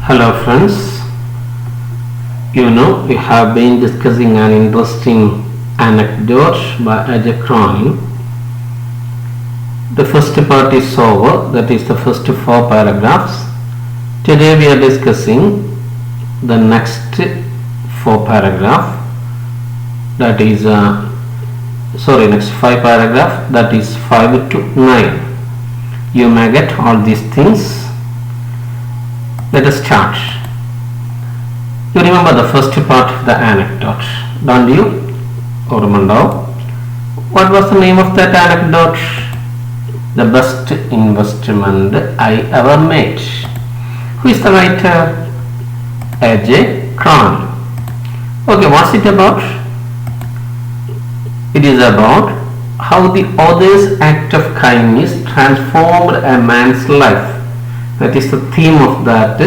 Hello friends, we have been discussing an interesting anecdote by Eng-lane. The first part is over, that is the first 4 paragraphs. Today we are discussing the next 4 paragraph, that is next 5 paragraph, that is 5 to 9. You may get all these things. Let us start. You remember the first part of the anecdote, don't you? What was the name of that anecdote? The best investment I ever made. Who is the writer? Eng-lane. Okay, what's it about? It is about how the other's act of kindness transformed a man's life. That is the theme of that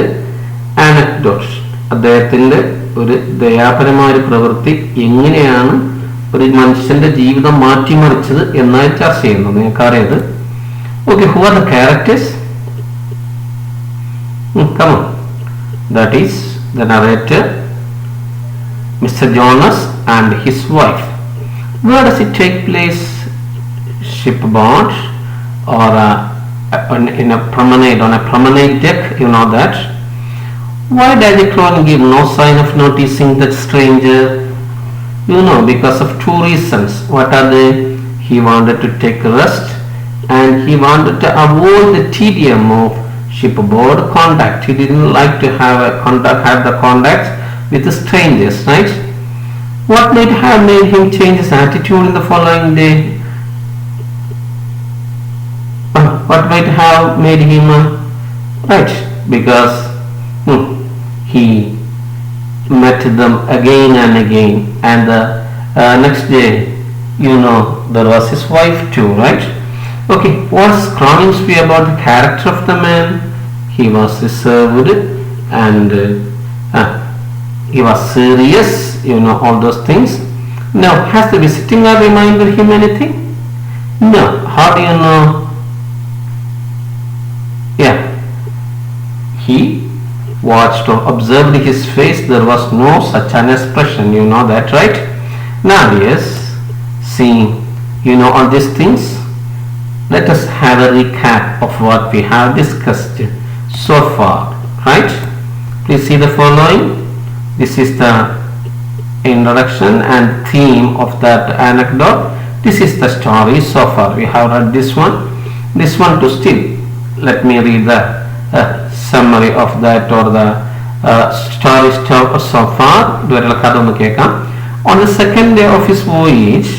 anecdote. അദ്ദേഹത്തിൻ്റെ ഒരു ദയാപരമായ ഒരു പ്രവൃത്തി എങ്ങനെയാണ് ഒരു മനുഷ്യന്റെ ജീവിതം മാറ്റിമറിച്ചത് എന്നായി ചർച്ച ചെയ്യുന്നത്. നിങ്ങൾക്കറിയത്? Okay, who are the characters? Come on. That is the narrator, Mr. Jonas and his wife. Where does it take place? Shipboard or on a promenade deck, you know that. Why did Eng-lane give no sign of noticing that stranger? Because of 2 reasons. What are they? He wanted to take rest and he wanted to avoid the tedium of shipboard contact. He didn't like to have the contact with the strangers, right? What might have made him change his attitude in the following day? What might have made him right? Because he met them again and again, and the next day, there was his wife too, right? Okay, what's Cronin's view about the character of the man? He was reserved and he was serious, all those things. Now, has the visiting hour reminded him anything? No. How do you know? He watched or observed his face. There was no such an expression. You know that, right? Now, yes, seeing all these things, let us have a recap of what we have discussed so far, right? Please see the following. This is the introduction and theme of that anecdote. This is the story so far. We have read this one too. Still, let me read the summary of that, or the story so far. On the second day of his voyage,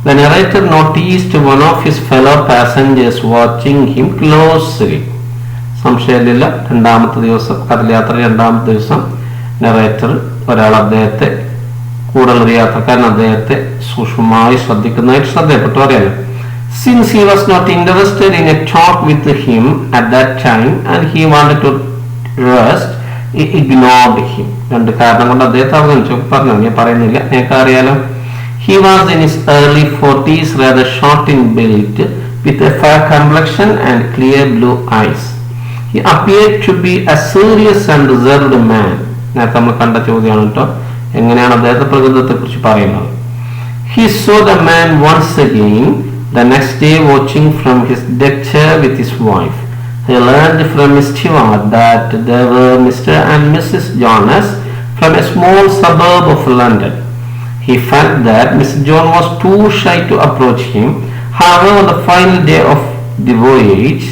the narrator noticed one of his fellow passengers watching him closely. സംശയമില്ല, രണ്ടാമത്തെ ദിവസം narrator ഒരാൾ അദ്ദേഹത്തെ, കൂടുതൽ യാത്രക്കാരൻ അദ്ദേഹത്തെ സൂക്ഷ്മമായി ശ്രദ്ധിക്കുന്നതായിട്ട് ശ്രദ്ധയപ്പെട്ടു. അറിയാലോ. Since he was not interested in a talk with him at that time and he wanted to rest, he ignored him. രണ്ട് കാരണം കൊണ്ട് അദ്ദേഹത്തെ അവഗണിച്ചു. ഞാൻ പറയുന്നില്ല, നിങ്ങൾക്ക് അറിയാലോ. He was in his early 40s, rather short in build, with a fair complexion and clear blue eyes. He appeared to be a serious and reserved man. നേരത്തെ നമ്മൾ കണ്ട ചോദ്യമാണ് കേട്ടോ, എങ്ങനെയാണ് അദ്ദേഹത്തെ പ്രകൃതത്തെ കുറിച്ച് പറയുന്നത്. He saw the man once again the next day watching from his deck chair with his wife. He learned from his steward that they were Mr. and Mrs. Jonas from a small suburb of London. He felt that Mr. John was too shy to approach him. However, on the final day of the voyage,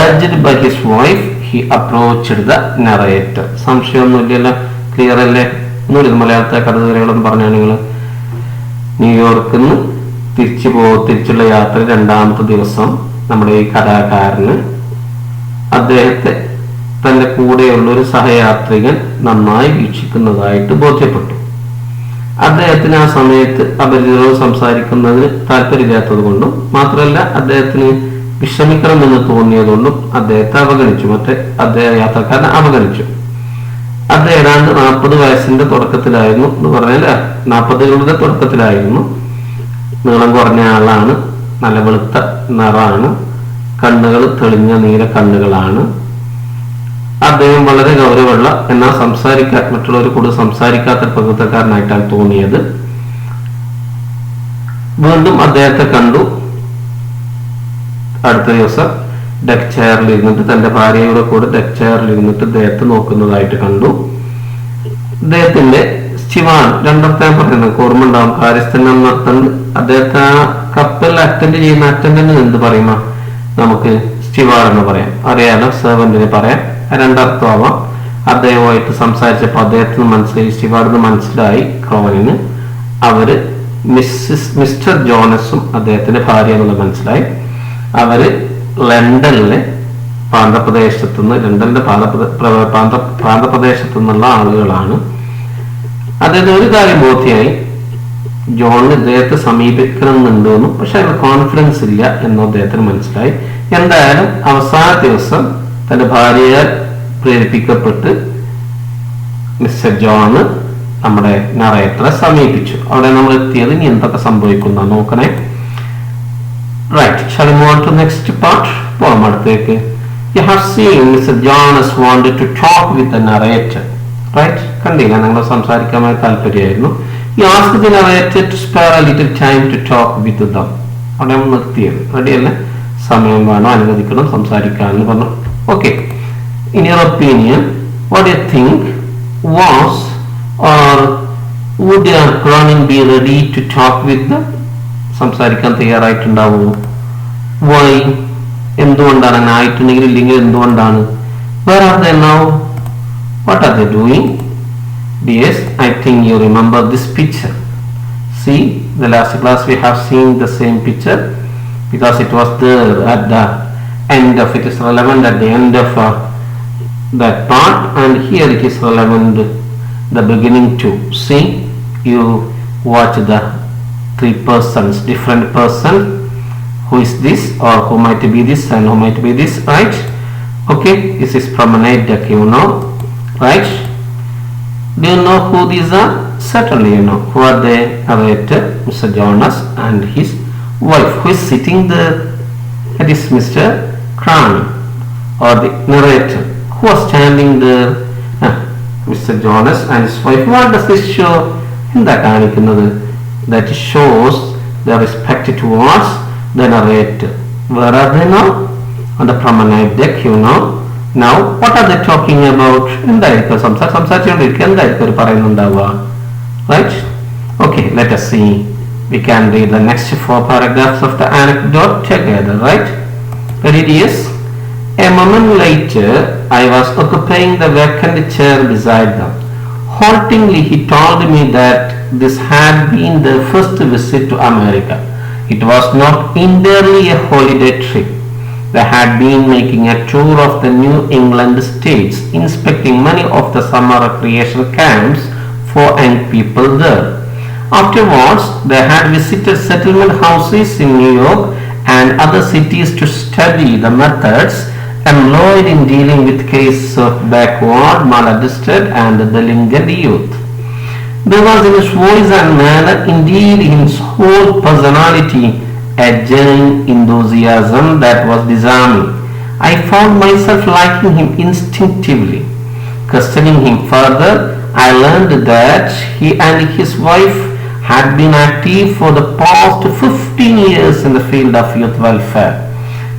urged by his wife, he approached the narrator. സംശയമൊന്നുമില്ലല്ലോ, clear അല്ലേ? ഒന്നുമില്ല, മലയാളത്തെ കഥകളൊന്നും പറഞ്ഞാൽ നിങ്ങൾ ന്യൂയോർക്കിൽ നിന്ന് തിരിച്ചുള്ള യാത്ര രണ്ടാമത്തെ ദിവസം നമ്മുടെ ഈ കഥാകാരന് അദ്ദേഹത്തെ തന്റെ കൂടെയുള്ള ഒരു സഹയാത്രികൻ നന്നായി വീക്ഷിക്കുന്നതായിട്ട് ബോധ്യപ്പെട്ടു. അദ്ദേഹത്തിന് ആ സമയത്ത് അപരിചിതരോട് സംസാരിക്കുന്നതിന് താല്പര്യമില്ലാത്തത് കൊണ്ടും മാത്രമല്ല അദ്ദേഹത്തിന് വിഷമിക്കണമെന്ന് തോന്നിയതുകൊണ്ടും അദ്ദേഹത്തെ അവഗണിച്ചു. യാത്രക്കാരനെ അവഗണിച്ചു. അദ്ദേഹം ഏതാണ്ട് 40 വയസ്സിന്റെ തുടക്കത്തിലായിരുന്നു എന്ന് പറഞ്ഞാൽ 40കളുടെ തുടക്കത്തിലായിരുന്നു. നീളം കുറഞ്ഞ ആളാണ്, നല്ല വെളുത്ത നിറമാണ്, കണ്ണുകൾ തെളിഞ്ഞ നീല കണ്ണുകളാണ്. അദ്ദേഹം വളരെ ഗൗരവ കഴിവുള്ള എന്നാൽ മറ്റുള്ളവർ കൂടുതൽ സംസാരിക്കാത്ത പ്രകൃതക്കാരനായിട്ടാണ് തോന്നിയത്. വീണ്ടും അദ്ദേഹത്തെ കണ്ടു. അടുത്ത ദിവസം ഡെക്ക് ചെയറിൽ ഇരുന്നിട്ട് തന്റെ ഭാര്യയുടെ കൂടെ ഡെക്ക് ചെയറിൽ ഇരുന്നിട്ട് അദ്ദേഹത്തെ നോക്കുന്നതായിട്ട് കണ്ടു. അദ്ദേഹത്തിന്റെ സ്റ്റിവാർഡ്, രണ്ടാമത്തെ പറയുന്നത് ഓർമ്മ ഉണ്ടാവും, കാര്യസ്ഥനം നടത്തുന്നത്. അദ്ദേഹത്തെ ആ കപ്പൽ അറ്റൻഡ് ചെയ്യുന്ന അറ്റൻഡന്റ് എന്ത് പറയുന്ന നമുക്ക് സ്റ്റിവാർഡ് എന്ന് പറയാം, അറിയാലോ, സെർവന്റിന് പറയാം. രണ്ടർത്ഥമാവാം. അദ്ദേഹവുമായിട്ട് സംസാരിച്ചപ്പോൾ അദ്ദേഹത്തിന് മനസ്സിലായി, സ്റ്റിവാർഡിന് മനസ്സിലായി ക്രോവനിന് അവര് മിസ്റ്റർ ജോണസും അദ്ദേഹത്തിന്റെ ഭാര്യ എന്നുള്ളത് മനസ്സിലായി. അവര് ലണ്ടനിലെ പ്രാന്തപ്രദേശത്തുനിന്ന്, ലണ്ടനിലെ പ്രാന്തപ്രദേശത്തു നിന്നുള്ള ആളുകളാണ്. അദ്ദേഹത്തിന് ഒരു കാര്യം ബോധ്യമായി, ജോണിന് ഇദ്ദേഹത്തെ സമീപിക്കണമെന്നുണ്ടെന്നും പക്ഷെ അതിന് കോൺഫിഡൻസ് ഇല്ല എന്നും അദ്ദേഹത്തിന് മനസ്സിലായി. എന്തായാലും അവസാന ദിവസം തന്റെ ഭാര്യയെ പ്രേരിപ്പിക്കപ്പെട്ട് മിസ്റ്റർ ജോണ് നമ്മുടെ നറേറ്ററെ സമീപിച്ചു. അവിടെ നമ്മൾ എത്തിയത് ഇനി എന്തൊക്കെ സംഭവിക്കുന്ന നോക്കണേ. Right, shall we move on to next part? പോകാം അടുത്തേക്ക്. You have seen Mr. John has wanted to talk with the narrator. Right? കണ്ടില്ല, നിങ്ങൾ സംസാരിക്കാനായി താല്പര്യമായിരുന്നു. He asked the narrator to spare a little time to talk with them. അവിടെ നമ്മൾ നിർത്തിയത്. റെഡിയല്ലേ? സമയം വേണം, അനുവദിക്കണം സംസാരിക്കാമെന്ന് പറഞ്ഞു. Okay, in your opinion, what do you think was or would Cronin be ready to talk with them? സംസാരിക്കാൻ തയ്യാറായിട്ടുണ്ടാവുമോ? Y, എന്തുകൊണ്ടാണ് അങ്ങനെ ആയിട്ടുണ്ടെങ്കിൽ, ഇല്ലെങ്കിൽ എന്തുകൊണ്ടാണ്? Where are they now? What are they doing? Yes, I think you remember this picture. See, the last class we have seen the same picture because it was there at the end of, it is relevant at the end of that part, and here it is relevant the beginning too. See, you watch the three persons, different person, who is this or who might be this and who might be this, right? Okay, this is promenade deck, you know, right? Do you know who these are? Certainly you know. Who are they? Narrator, Mr. Jonas and his wife. Who is sitting there? That is Mr. Cronin or the narrator. Who was standing there? Mr. Jonas and his wife. What does this show? In that that shows the respect towards the narrator. Where are they now? On the promenade deck, you know. Now, what are they talking about? Right? Okay, let us see. We can read the next 4 paragraphs of the anecdote together, right? Ready, yes? A moment later, I was occupying the vacant chair beside them. Haltingly, he told me that this had been their first visit to America. It was not entirely a holiday trip. They had been making a tour of the New England states, inspecting many of the summer recreation camps for young people there. Afterwards, they had visited settlement houses in New York and other cities to study the methods employed in dealing with cases of backward, maladjusted and delinquent youth. There was in his voice and manner, indeed in his whole personality, a genuine enthusiasm that was disarming. I found myself liking him instinctively. Questioning him further, I learned that he and his wife had been active for the past 15 years in the field of youth welfare.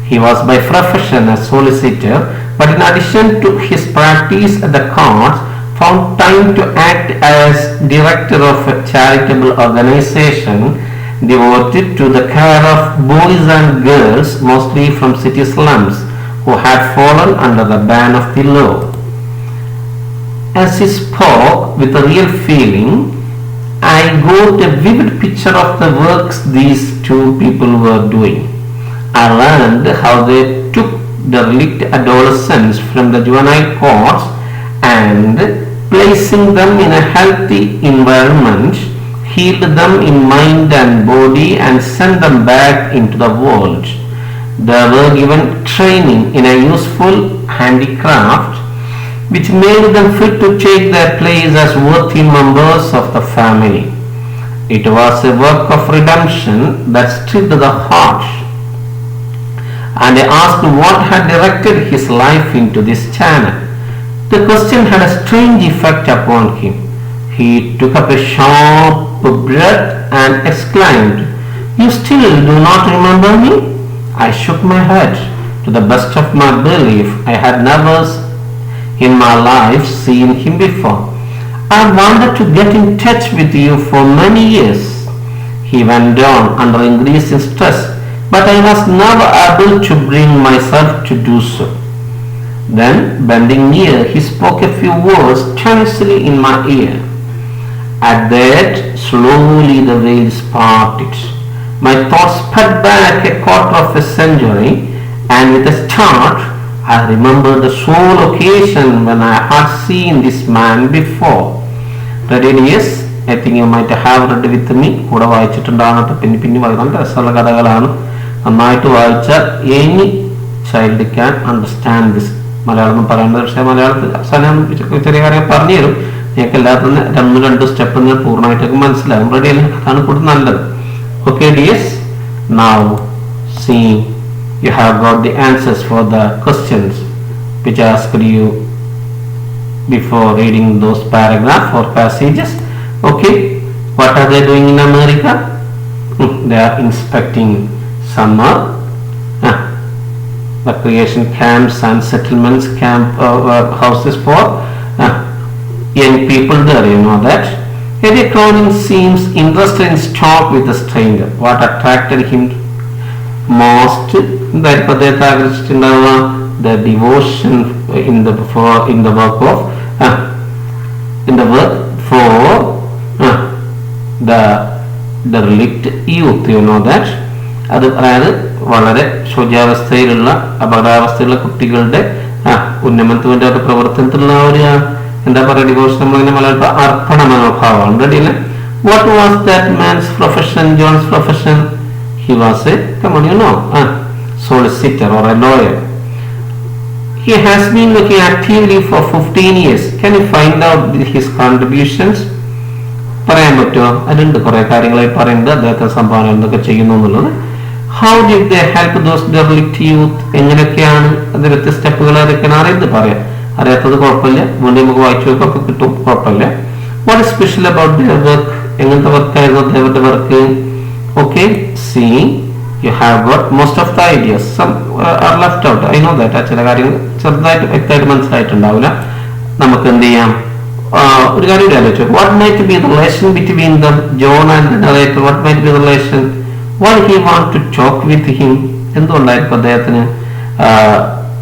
He was by profession a solicitor, but in addition to his practice at the courts, found time to act as director of a charitable organization devoted to the care of boys and girls, mostly from city slums, who had fallen under the ban of the law. As he spoke with a real feeling, I got a vivid picture of the works these two people were doing. I learned how they took derelict adolescents from the juvenile courts and, placing them in a healthy environment, healed them in mind and body and sent them back into the world. They were given training in a useful handicraft which made them fit to take their place as worthy members of the family. It was a work of redemption that stirred the heart, and I asked what had directed his life into this channel. The question had a strange effect upon him. He took up a sharp breath and exclaimed, "You still do not remember me?" I shook my head. To the best of my belief, I had never in my life seen him before. "I wanted to get in touch with you for many years," he went on under increasing stress, "but I was never able to bring myself to do so." Then, bending near, he spoke a few words tenderly in my ear. At that, slowly the veils parted. My thoughts sped back a quarter of a century, and with a start, I remembered the sole occasion when I had seen this man before. Ready, yes? I think you might have read with me. കൂടെ വായിച്ചിട്ടുണ്ടാകുന്ന പിന്നെ വായിക്കുന്ന രസമുള്ള കഥകളാണ്. നന്നായിട്ട് വായിച്ചാൽ any child can understand this. Malayalam പറയുന്നത് പക്ഷേ മലയാളത്തിൽ അവസാനം ചെറിയ കാര്യം പറഞ്ഞു തരും. നിങ്ങൾക്ക് എല്ലാത്തിനും രണ്ട് സ്റ്റെപ്പ് പൂർണ്ണമായിട്ടൊക്കെ മനസ്സിലാകും. റെഡിയല്ലേ? അതാണ് കൂടുതൽ നല്ലത്. Okay, dears. Now, see, you have got the answers for the questions which I asked you before reading those paragraphs or passages. Okay, what are they doing in America? They are inspecting summer recreation camps and settlements houses for young people there, you know that. Eddie Cronin seems interested in talk with a stranger. What attracted him most? The devotion in the work for the derelict youth, you know that. അതായത് വളരെ ശോച്യാവസ്ഥയിലുള്ള അപകടാവസ്ഥയിലുള്ള കുട്ടികളുടെ ഉന്നമനത്തിന് വേണ്ടി അവരുടെ പ്രവർത്തനത്തിലുള്ള ഒരു എന്താ പറയുക divorce നമ്മളിങ്ങനെ മലയാളം അർപ്പണ മനോഭാവമാണ്. റെഡിയല്ലേ? What was that man's profession, John's profession? He was a solicitor or a lawyer. He has been working actively for 15 years. Can you find out his contributions? പറയാൻ പറ്റുമോ? അതിലുണ്ട് കുറെ കാര്യങ്ങളായി പറയുന്നത് അദ്ദേഹത്തെ സംഭാവന എന്തൊക്കെ ചെയ്യുന്നു എന്നുള്ളത്. How did they help those derelict youth? എങ്ങനെയൊക്കെയാണ് അതിലത്തെ സ്റ്റെപ്പുകൾ അതൊക്കെയാണ് അറിയുന്നത്. പറയാം, അറിയാത്തത് കുഴപ്പമില്ല, വേണ്ടി നമുക്ക് വായിച്ചു നോക്കൊക്കെ കിട്ടും, കുഴപ്പമില്ല. What is special about their work? എങ്ങനത്തെ വർക്കായിരുന്നു അവരുടെ work? Okay, see, you have got most of the ideas. Some are left out. I know that. ചില കാര്യങ്ങൾ ചെറുതായിട്ട് വ്യക്തമായിട്ട് മനസ്സിലായിട്ടുണ്ടാവില്ല. നമുക്ക് എന്ത് ചെയ്യാം? ഒരു കാര്യം ആലോചിച്ചു. What might be the relation between them, John and the narrator? What might be the relation? Why he want to talk with him? എന്തുകൊണ്ടായിരിക്കും അദ്ദേഹത്തിന്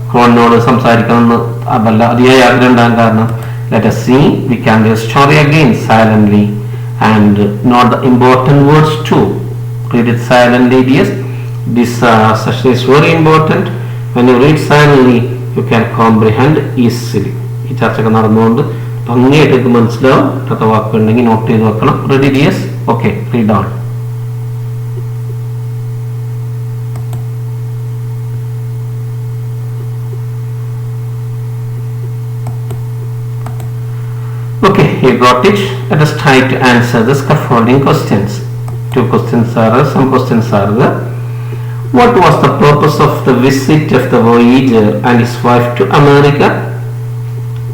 ക്രോണിനോട് സംസാരിക്കണമെന്ന് അതിയായ ആഗ്രഹം ഉണ്ടാകാൻ കാരണം? Let us see. We can read the story again silently and note the important words too. Read it silently, dears. This session is very important. When you read silently, you can comprehend easily. ഈ ചർച്ചയൊക്കെ നടന്നുകൊണ്ട് ഭംഗിയായിട്ട് മനസ്സിലാവും. അടുത്ത വാക്കുകളുണ്ടെങ്കിൽ not ചെയ്ത് വെക്കണം. Ready, dears? Okay, read on. Okay, you got it. Let us try to answer the scaffolding questions. Some questions are there. What was the purpose of the visit of the voyager and his wife to America?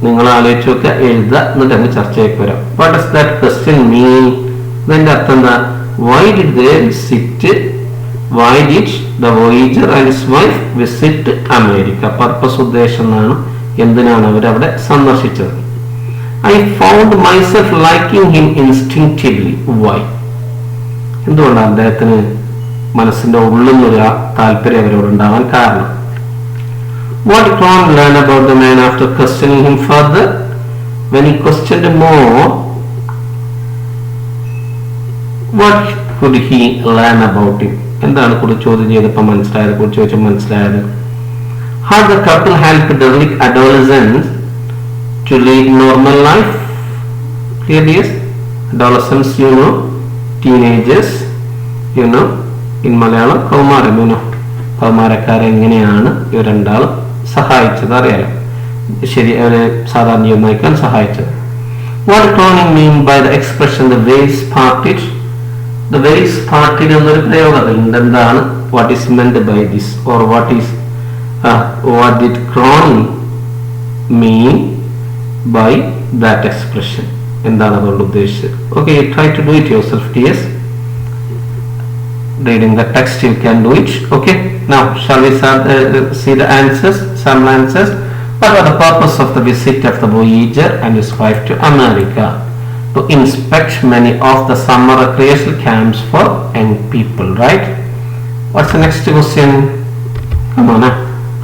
നിങ്ങൾ ആലോചിച്ച് നോക്കുക, എഴുതുക, എന്നിട്ട് അങ്ങ് ചർച്ചയ്ക്ക് വരാം. What does that question mean? ഇതിന്റെ അർത്ഥം എന്താ? Why did the voyager and his wife visit America? Purpose, ഉദ്ദേശം എന്നാണ്. എന്തിനാണ് അവരവിടെ സന്ദർശിച്ചത്? I found myself liking him instinctively. Why? എന്തുകൊണ്ടാണ് അദ്ദേഹത്തിന് മനസ്സിന്റെ ഉള്ളിൽ നിന്നൊരു താല്പര്യം അവരോട് ഉണ്ടാവാൻ കാരണം? What did Ron learn about the man after questioning him further? When he questioned more, what could he learn about him? എന്താണ് കൂടുതൽ ചോദ്യം ചെയ്തപ്പോൾ മനസ്സിലായത്, കൂടുതൽ ചോദിച്ചപ്പോൾ മനസ്സിലായത്? How the couple helped derelict adolescents to lead normal life? Clearly, yes. Adolescents, you know, teenagers, you know, in Malayalam, കൗമാരം, you know, കൗമാരക്കാരെ എങ്ങനെയാണ് ഇവർ രണ്ടാളും സഹായിച്ചത് അറിയാലോ. ശരി, അവരെ സാധാരണ ജീവിതം നയിക്കാൻ സഹായിച്ചത്. What does Cronin mean by the expression the waves parted? The waves parted എന്നൊരു പ്രയോഗമുണ്ട്. എന്താണ്? What is meant by this? Or what did Cronin mean by that expression? എന്താണ് അതുകൊണ്ട് ഉദ്ദേശിച്ചത്? Okay, try to do it yourself, dears. Reading the text, you can do it. Okay, now shall we see the answers, some answers. What was the purpose of the visit of the Voyager and his wife to America? To inspect many of the summer recreational camps for young people, right? What's the next question? Come on.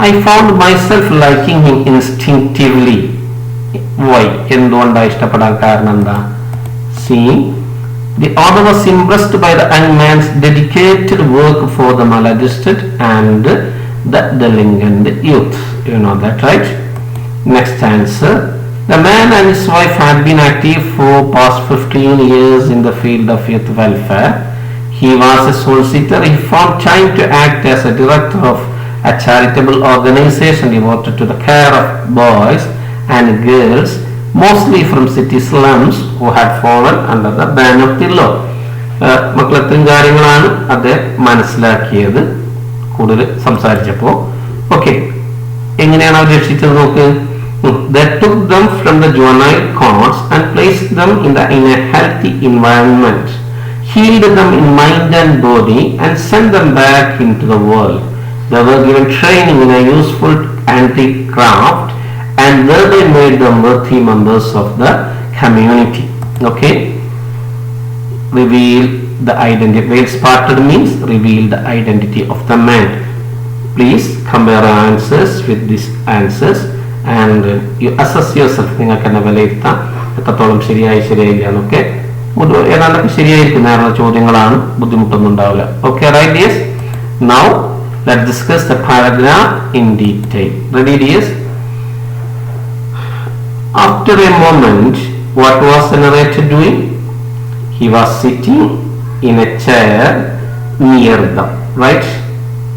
I found myself liking him instinctively. Why? എന്തുകൊണ്ടാണ് ഇഷ്ടപ്പെടാൻ കാരണം എന്താ? See, the author was impressed by the young man's dedicated work for the maladjusted and the delinquent youth. You know that, right? Next answer. The man and his wife had been active for past 15 years in the field of youth welfare. He was a solicitor. He found time to act as a director of a charitable organization devoted to the care of boys and girls, mostly from city slums, who had fallen under the ban of the law. മക്കളെത്രയും കാര്യങ്ങളാണ് അദ്ദേഹം മനസ്സിലാക്കിയത് കൂടുതൽ സംസാരിച്ചപ്പോൾ. Okay, എങ്ങനെയാണ് അവർ രക്ഷിച്ചത് നോക്ക്. They took them from the juvenile courts and placed them in a healthy environment, healed them in mind and body, and sent them back into the world. They were given training in a useful anti-craft, and thereby made them worthy members of the community. Okay, reveal the identity. Well spotted means reveal the identity of the man. Please compare answers with these answers and you assess yourself. നിങ്ങൾക്ക് തന്നെ വിലയിരുത്താം എത്രത്തോളം ശരിയായി ശരിയായില്ല എന്നൊക്കെ. ഏതാണ്ടൊക്കെ ശരിയായിരിക്കുന്ന ചോദ്യങ്ങളാണ്, ബുദ്ധിമുട്ടൊന്നും ഉണ്ടാവില്ല. Okay, right dears. Now let's discuss the paragraph in detail. Ready dears? After a moment, what was the narrator doing? He was sitting in a chair near them, right?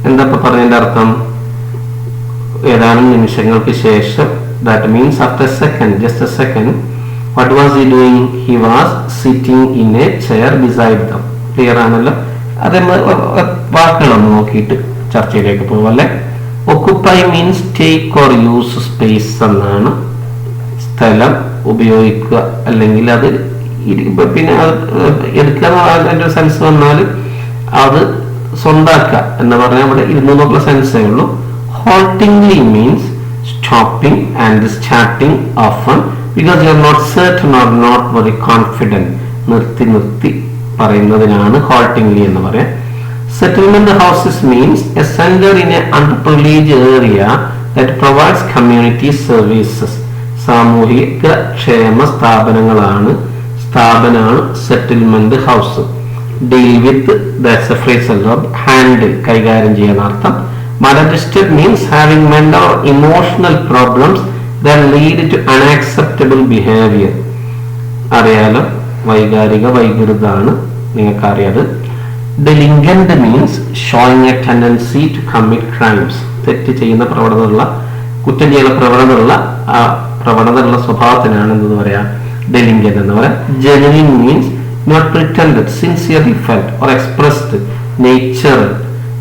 എന്താ ഇപ്പൊ പറഞ്ഞതിന്റെ അർത്ഥം? ഏതാനും നിമിഷങ്ങൾക്ക് ശേഷം, that means after a second, just a second, what was he doing? He was sitting in a chair beside them. Clear ആണല്ലോ? അതേ വാക്കുകളൊന്ന് നോക്കിയിട്ട് ചർച്ചയിലേക്ക് പോവല്ലേ. Occupy means take or use space എന്നാണ്. സ്ഥലം ഉപയോഗിക്കുക, അല്ലെങ്കിൽ അത് പിന്നെ എടുക്കുക അതിന്റെ സെൻസ് വന്നാൽ അത് സ്വന്താക്കുക എന്ന് പറഞ്ഞാൽ അവിടെ ഇരുന്നുള്ള സെൻസേ ഉള്ളൂ. Haltingly means stopping and starting often because you are not certain or not very confident. നിർത്തി നിർത്തി പറയുന്നതിനാണ് haltingly എന്ന് പറയാം. Settlement houses means a center in an underprivileged area that provides community services. സാമൂഹിക ക്ഷേമ സ്ഥാപനമാണ് settlement house. Deal with, that's A phrasal verb. Handle, കൈകാര്യം ചെയ്യാൻ അർത്ഥം. Maladjusted means having mental or emotional problems that lead to unacceptable behavior. അറിയാലോ, വൈകാരിക വൈകൃതമാണ്, നിങ്ങൾക്കറിയാത്. Delinquent means showing a tendency to commit crimes. തെറ്റ് ചെയ്യുന്ന പ്രവണതയുള്ള, കുറ്റം ചെയ്യുന്ന പ്രവണതയുള്ള സ്വഭാവത്തിനാണ് എന്തെന്ന് പറയാ, delinquent എന്ന് പറയാം. Genuine means not pretended, sincerely felt or expressed, nature,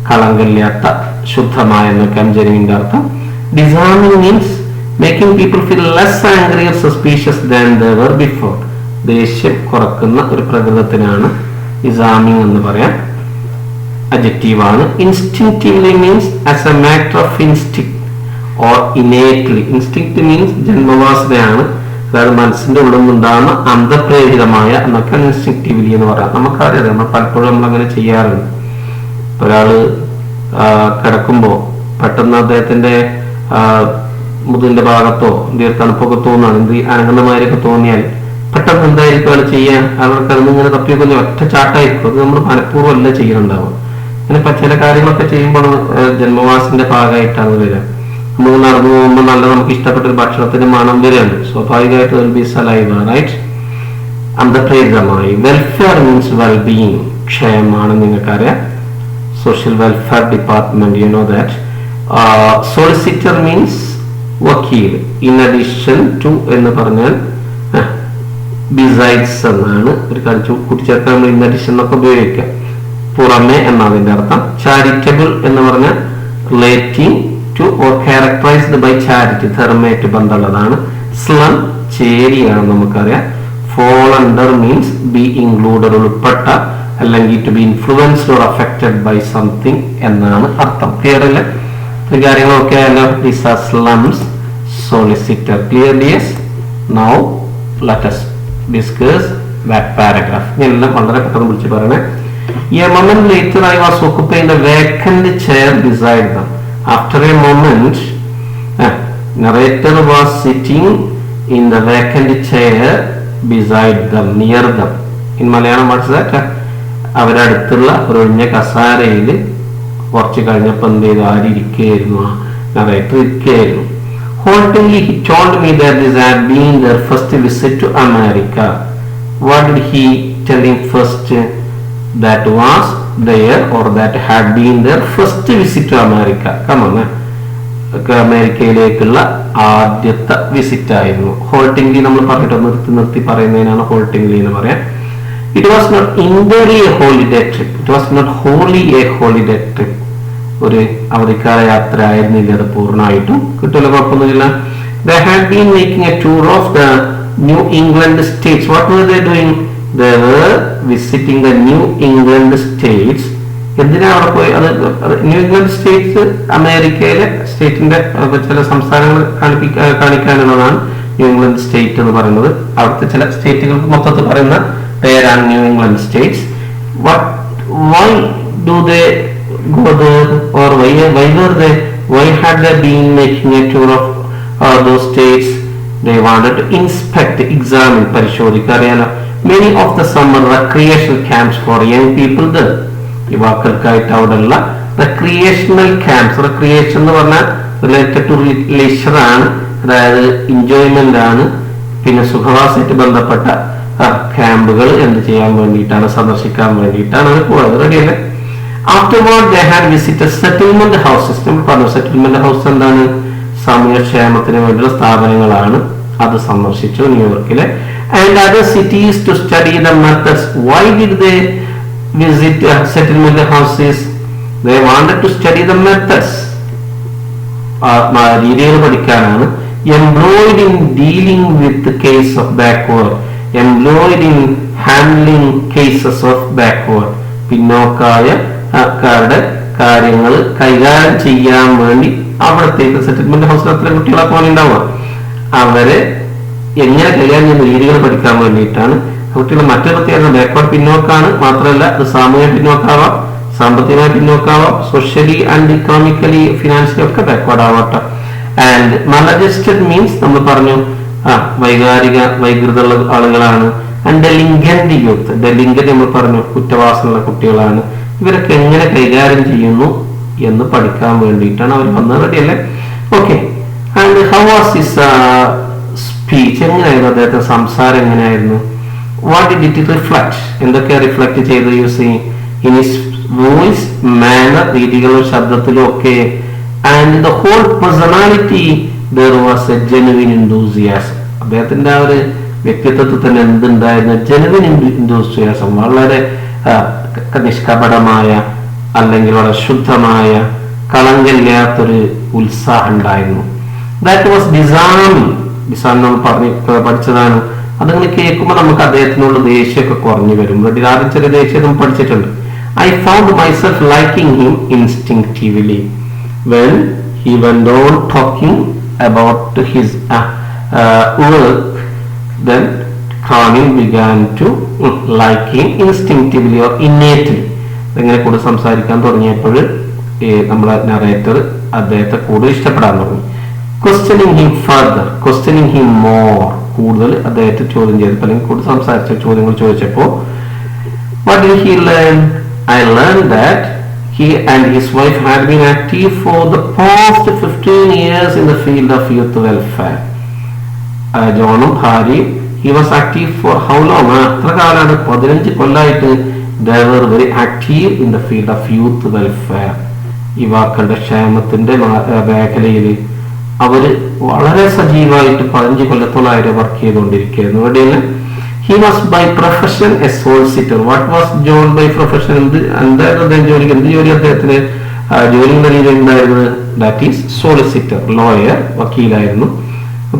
കളങ്കമില്ലാത്ത, ശുദ്ധമായ എന്നൊക്കെ ജെനുവിന്റെ അർത്ഥം. Disarming means making people feel less angry or suspicious than they were before. ദേഷ്യം കുറക്കുന്ന ഒരു പ്രകൃതത്തിനാണ് disarming എന്ന് പറയാം. Adjective ആണ്. Instinctively means as a matter of instinct or innately. Instinct means ജന്മവാസനയാണ്, അതായത് മനസ്സിന്റെ ഉള്ളിൽ നിന്നുണ്ടാകുന്ന അന്തപ്രേരിതമായ എന്നൊക്കെ ഇൻസ്റ്റിങ്ക്റ്റീവ്ലി എന്ന് പറയാം. നമുക്കറിയാം, നമ്മൾ പലപ്പോഴും നമ്മളങ്ങനെ ചെയ്യാറുണ്ട്. ഒരാള് കിടക്കുമ്പോൾ പെട്ടെന്ന് അദ്ദേഹത്തിന്റെ മുതുകിന്റെ ഭാഗത്തോ എന്തെങ്കിലും തണുപ്പൊക്കെ തോന്നുകയാണ്, എന്ത് അനങ്ങുന്നമാരൊക്കെ തോന്നിയാൽ പെട്ടെന്ന് എന്തായിരിക്കും അയാൾ ചെയ്യാൻ? അയാൾക്ക് അതിങ്ങനെ തപ്പിയൊക്കെ ഒറ്റ ചാട്ടായിരിക്കും. അത് നമ്മൾ മനഃപൂർവ്വം അല്ല ചെയ്യുന്നുണ്ടാവും. അങ്ങനെ ചില കാര്യങ്ങളൊക്കെ ചെയ്യുമ്പോൾ ജന്മവാസന്റെ ഭാഗമായിട്ടാണ് വരിക. നമ്മൾ നടന്നു പോകുമ്പോൾ നല്ല നമുക്ക് ഇഷ്ടപ്പെട്ട ഒരു ഭക്ഷണത്തിന്റെ മണം വരെയുണ്ട്, സ്വാഭാവികമായിട്ട് ഒരു ബി സലൈവ, റൈറ്റ്? അന്തപ്രേരിതമായി. വെൽഫെയർ മീൻസ് വെൽബീയിങ്, ക്ഷേമമാണ്, നിങ്ങൾക്കറിയാം. Social welfare department, you know that. Solicitor means wakil. In addition to എന്ന് പറഞ്ഞാൽ besides എന്നാണ് ഒരു കാര്യം കൂട്ടിച്ചേർക്കാൻ നമ്മൾ in addition എന്നൊക്കെ ഉപയോഗിക്കാം. പുറമെ എന്നതിന്റെ അർത്ഥം. Charitable എന്ന് പറഞ്ഞാൽ relating to or characterized by charity, ധർമ്മമായിട്ട് ബന്ധമുള്ളതാണ്. Slum, ചേരിയാണ് നമുക്കറിയാം. fall under means be included, ഉൾപ്പെട്ട അല്ലെങ്കിൽ to be influenced or affected by something എന്നാണ് അർത്ഥം. ക്ലിയർ അല്ലേ? കാര്യങ്ങളൊക്കെ അല്ലോ. These are slums solicitor. Clearly? Yes. Now let us discuss that paragraph. എല്ലാം വളരെ പെട്ടെന്ന് വിളിച്ച് പറയണേ. A moment later I was occupying the vacant chair beside them. After a moment, narrator was sitting in the vacant chair beside them, near them. In Malayalam, what's that? അവരടുത്തുള്ള ഒരു ഒഴിഞ്ഞ കസാരയിൽ കുറച്ച് കഴിഞ്ഞപ്പോൾ എന്ത് ചെയ്തു? ആരിയ്ക്കായിരുന്നു? narrator ഇരിക്കുകയായിരുന്നു. Haltingly he told me that this had been their first visit to America. What did he tell him first? That was their or that had been their first visit to America. Come on. അമേരിക്കയിലേക്കുള്ള ആദ്യത്തെ visit ആയിരുന്നു. ഹോൾട്ടിംഗ്ലി നമ്മൾ പറഞ്ഞിട്ട് നിർത്തി പറയുന്നതിനാണ് haltingly എന്ന് പറയാം. It was not entirely a holiday trip. It was not wholly a holiday trip. ഒരു അവധിക്കാല യാത്ര ആയിരുന്നില്ല അത് പൂർണ്ണമായിട്ടും. കിട്ടുമല്ലോ, കുഴപ്പമൊന്നുമില്ല. They had been making a tour of the New England states. What were they doing? They were visiting the New England states. എന്തിനാ അവിടെ പോയി? അത് ന്യൂ ഇംഗ്ലണ്ട് സ്റ്റേറ്റ്സ് അമേരിക്കയിലെ സ്റ്റേറ്റിന്റെ ചില സംസ്ഥാനങ്ങൾ കാണിക്കാനുള്ളതാണ് ന്യൂ ഇംഗ്ലണ്ട് സ്റ്റേറ്റ് എന്ന് പറയുന്നത്. അവിടുത്തെ ചില സ്റ്റേറ്റുകൾക്ക് മൊത്തത്തിൽ പറയുന്ന പേരാണ് new England States. Why do they go there, or why had they been making a tour of those states? They wanted to inspect, examine, പരിശോധിക്കുക. അറിയാലോ, many of the summer recreational camps for young people there. യുവാക്കൾക്കായിട്ട് അവിടെയുള്ള recreational camps. Recreation എന്ന് പറഞ്ഞാൽ related to leisure ആണ്, അതായത് enjoyment ആണ്. പിന്നെ സുഖവാസമായിട്ട് ബന്ധപ്പെട്ട ക്യാമ്പുകൾ എന്ത് ചെയ്യാൻ വേണ്ടിയിട്ടാണ്? സന്ദർശിക്കാൻ വേണ്ടിയിട്ടാണ് അവർ പോയത്. റെഡിയല്ലേ? Afterward they had visited settlement houses. നമ്മൾ പറഞ്ഞു സെറ്റിൽമെന്റ് ഹൗസ് എന്താണ്? സാമൂഹ്യക്ഷേമത്തിന് വേണ്ടിയുള്ള സ്ഥാപനങ്ങളാണ്. അത് സന്ദർശിച്ചു ന്യൂയോർക്കിലെ. And other cities to study the methods. Why did they visit settlement houses? They wanted to study the methods. രീതികൾ പഠിക്കാനാണ്. Employed in dealing with the case of backward. Employed in handling cases of backward. പിന്നോക്കായ ആൾക്കാരുടെ കാര്യങ്ങൾ കൈകാര്യം ചെയ്യാൻ വേണ്ടി അവിടത്തേക്ക് settlement ഹൗസിൽ അത്ര കുട്ടികളെ പോലെ ഉണ്ടാവുക. അവരെ എങ്ങനെ കൈകാര്യം ചെയ്യുന്ന രീതികൾ പഠിക്കാൻ വേണ്ടിയിട്ടാണ്. കുട്ടികൾ മറ്റൊരു പ്രത്യേകത ബാക്ക്വേർഡ് പിന്നോക്കാണ്. മാത്രമല്ല അത് സാമൂഹ്യ പിന്നോക്കാവാം, സാമ്പത്തികമായി പിന്നോക്കാവാം, സോഷ്യലി ആൻഡ് ഇക്കണോമിക്കലി ഫിനാൻഷ്യലി ഒക്കെ ബാക്ക്വേർഡ് ആവട്ടെ. ആൻഡ് മലജസ്റ്റഡ് മീൻസ് നമ്മൾ പറഞ്ഞു വൈകൃതമുള്ള ആളുകളാണ്. And ഡെലിംഗന്റ് youth. ഡെലിംഗന്റ് നമ്മൾ പറഞ്ഞു കുറ്റവാസമുള്ള കുട്ടികളാണ്. ഇവരൊക്കെ എങ്ങനെ കൈകാര്യം ചെയ്യുന്നു എന്ന് പഠിക്കാൻ വേണ്ടിയിട്ടാണ് അവർ വന്നത്. റെഡിയല്ലേ? Okay. And how was his speech? എങ്ങനെയായിരുന്നു അദ്ദേഹത്തിന്റെ സംസാരം? എങ്ങനെയായിരുന്നു? What did it reflect? എന്തൊക്കെ റിഫ്ലക്ട് ചെയ്ത്? You see in his voice, manner, രീതികളും ശബ്ദത്തിലും ഒക്കെ. And the whole personality there was a genuine enthusiasm. അദ്ദേഹത്തിന്റെ ആ ഒരു വ്യക്തിത്വത്തിൽ തന്നെ എന്തുണ്ടായിരുന്നു? Genuine enthusiasm. വളരെ നിഷ്കപടമായ അല്ലെങ്കിൽ വളരെ ശുദ്ധമായ കളങ്കില്ലാത്തൊരു ഉത്സാഹം ഉണ്ടായിരുന്നു. That was ഡിസാമിങ്. ഡിസാം നമ്മൾ പഠിച്ചതാണ്. അതങ്ങനെ കേൾക്കുമ്പോൾ നമുക്ക് അദ്ദേഹത്തിനുള്ള ദേഷ്യമൊക്കെ കുറഞ്ഞു വരും. ആദ്യം ചെറിയ ദേഷ്യം നമ്മൾ പഠിച്ചിട്ടുണ്ട്. I found myself liking him instinctively when he went on talking about his work. Then Khanin began to like him instinctively or innately. ഇങ്ങനെ കൂടുതൽ സംസാരിക്കാൻ തുടങ്ങിയപ്പോൾ നമ്മളെ നറേറ്റർ അദ്ദേഹത്തെ കൂടുതൽ ഇഷ്ടപ്പെടാൻ തുടങ്ങി. Questioning him further, questioning him more. കൂടുതൽ അദ്ദേഹത്തെ ചോദ്യം ചെയ്തപ്പോൾ അല്ലെങ്കിൽ കൂടുതൽ സംസാരിച്ച ചോദ്യങ്ങൾ ചോദിച്ചപ്പോൾ what did he learn? I learned that he and his wife had been active for the past 15 years in the field of youth welfare. ജോണും ഭാര്യയും he was active for how long? എത്ര കാലമാണ്? 15 കൊല്ലമായിട്ട് they were very active in the field of youth welfare. യുവാക്കളുടെ ക്ഷേമത്തിന്റെ മേഖലയിൽ അവര് വളരെ സജീവമായിട്ട് 15 കൊല്ലത്തോളായിട്ട് work ചെയ്തുകൊണ്ടിരിക്കുകയായിരുന്നു. എവിടെയാണ്? He was by profession a solicitor. What was John by profession? എന്തായിരുന്നു അദ്ദേഹം ജോലി? എന്ത് ജോലി അദ്ദേഹത്തിന്? ജോലി എന്ന രീതിയിൽ ഉണ്ടായിരുന്നത് ദാറ്റ് ഈസ് സോളിസിറ്റർ, ലോയർ, വക്കീലായിരുന്നു.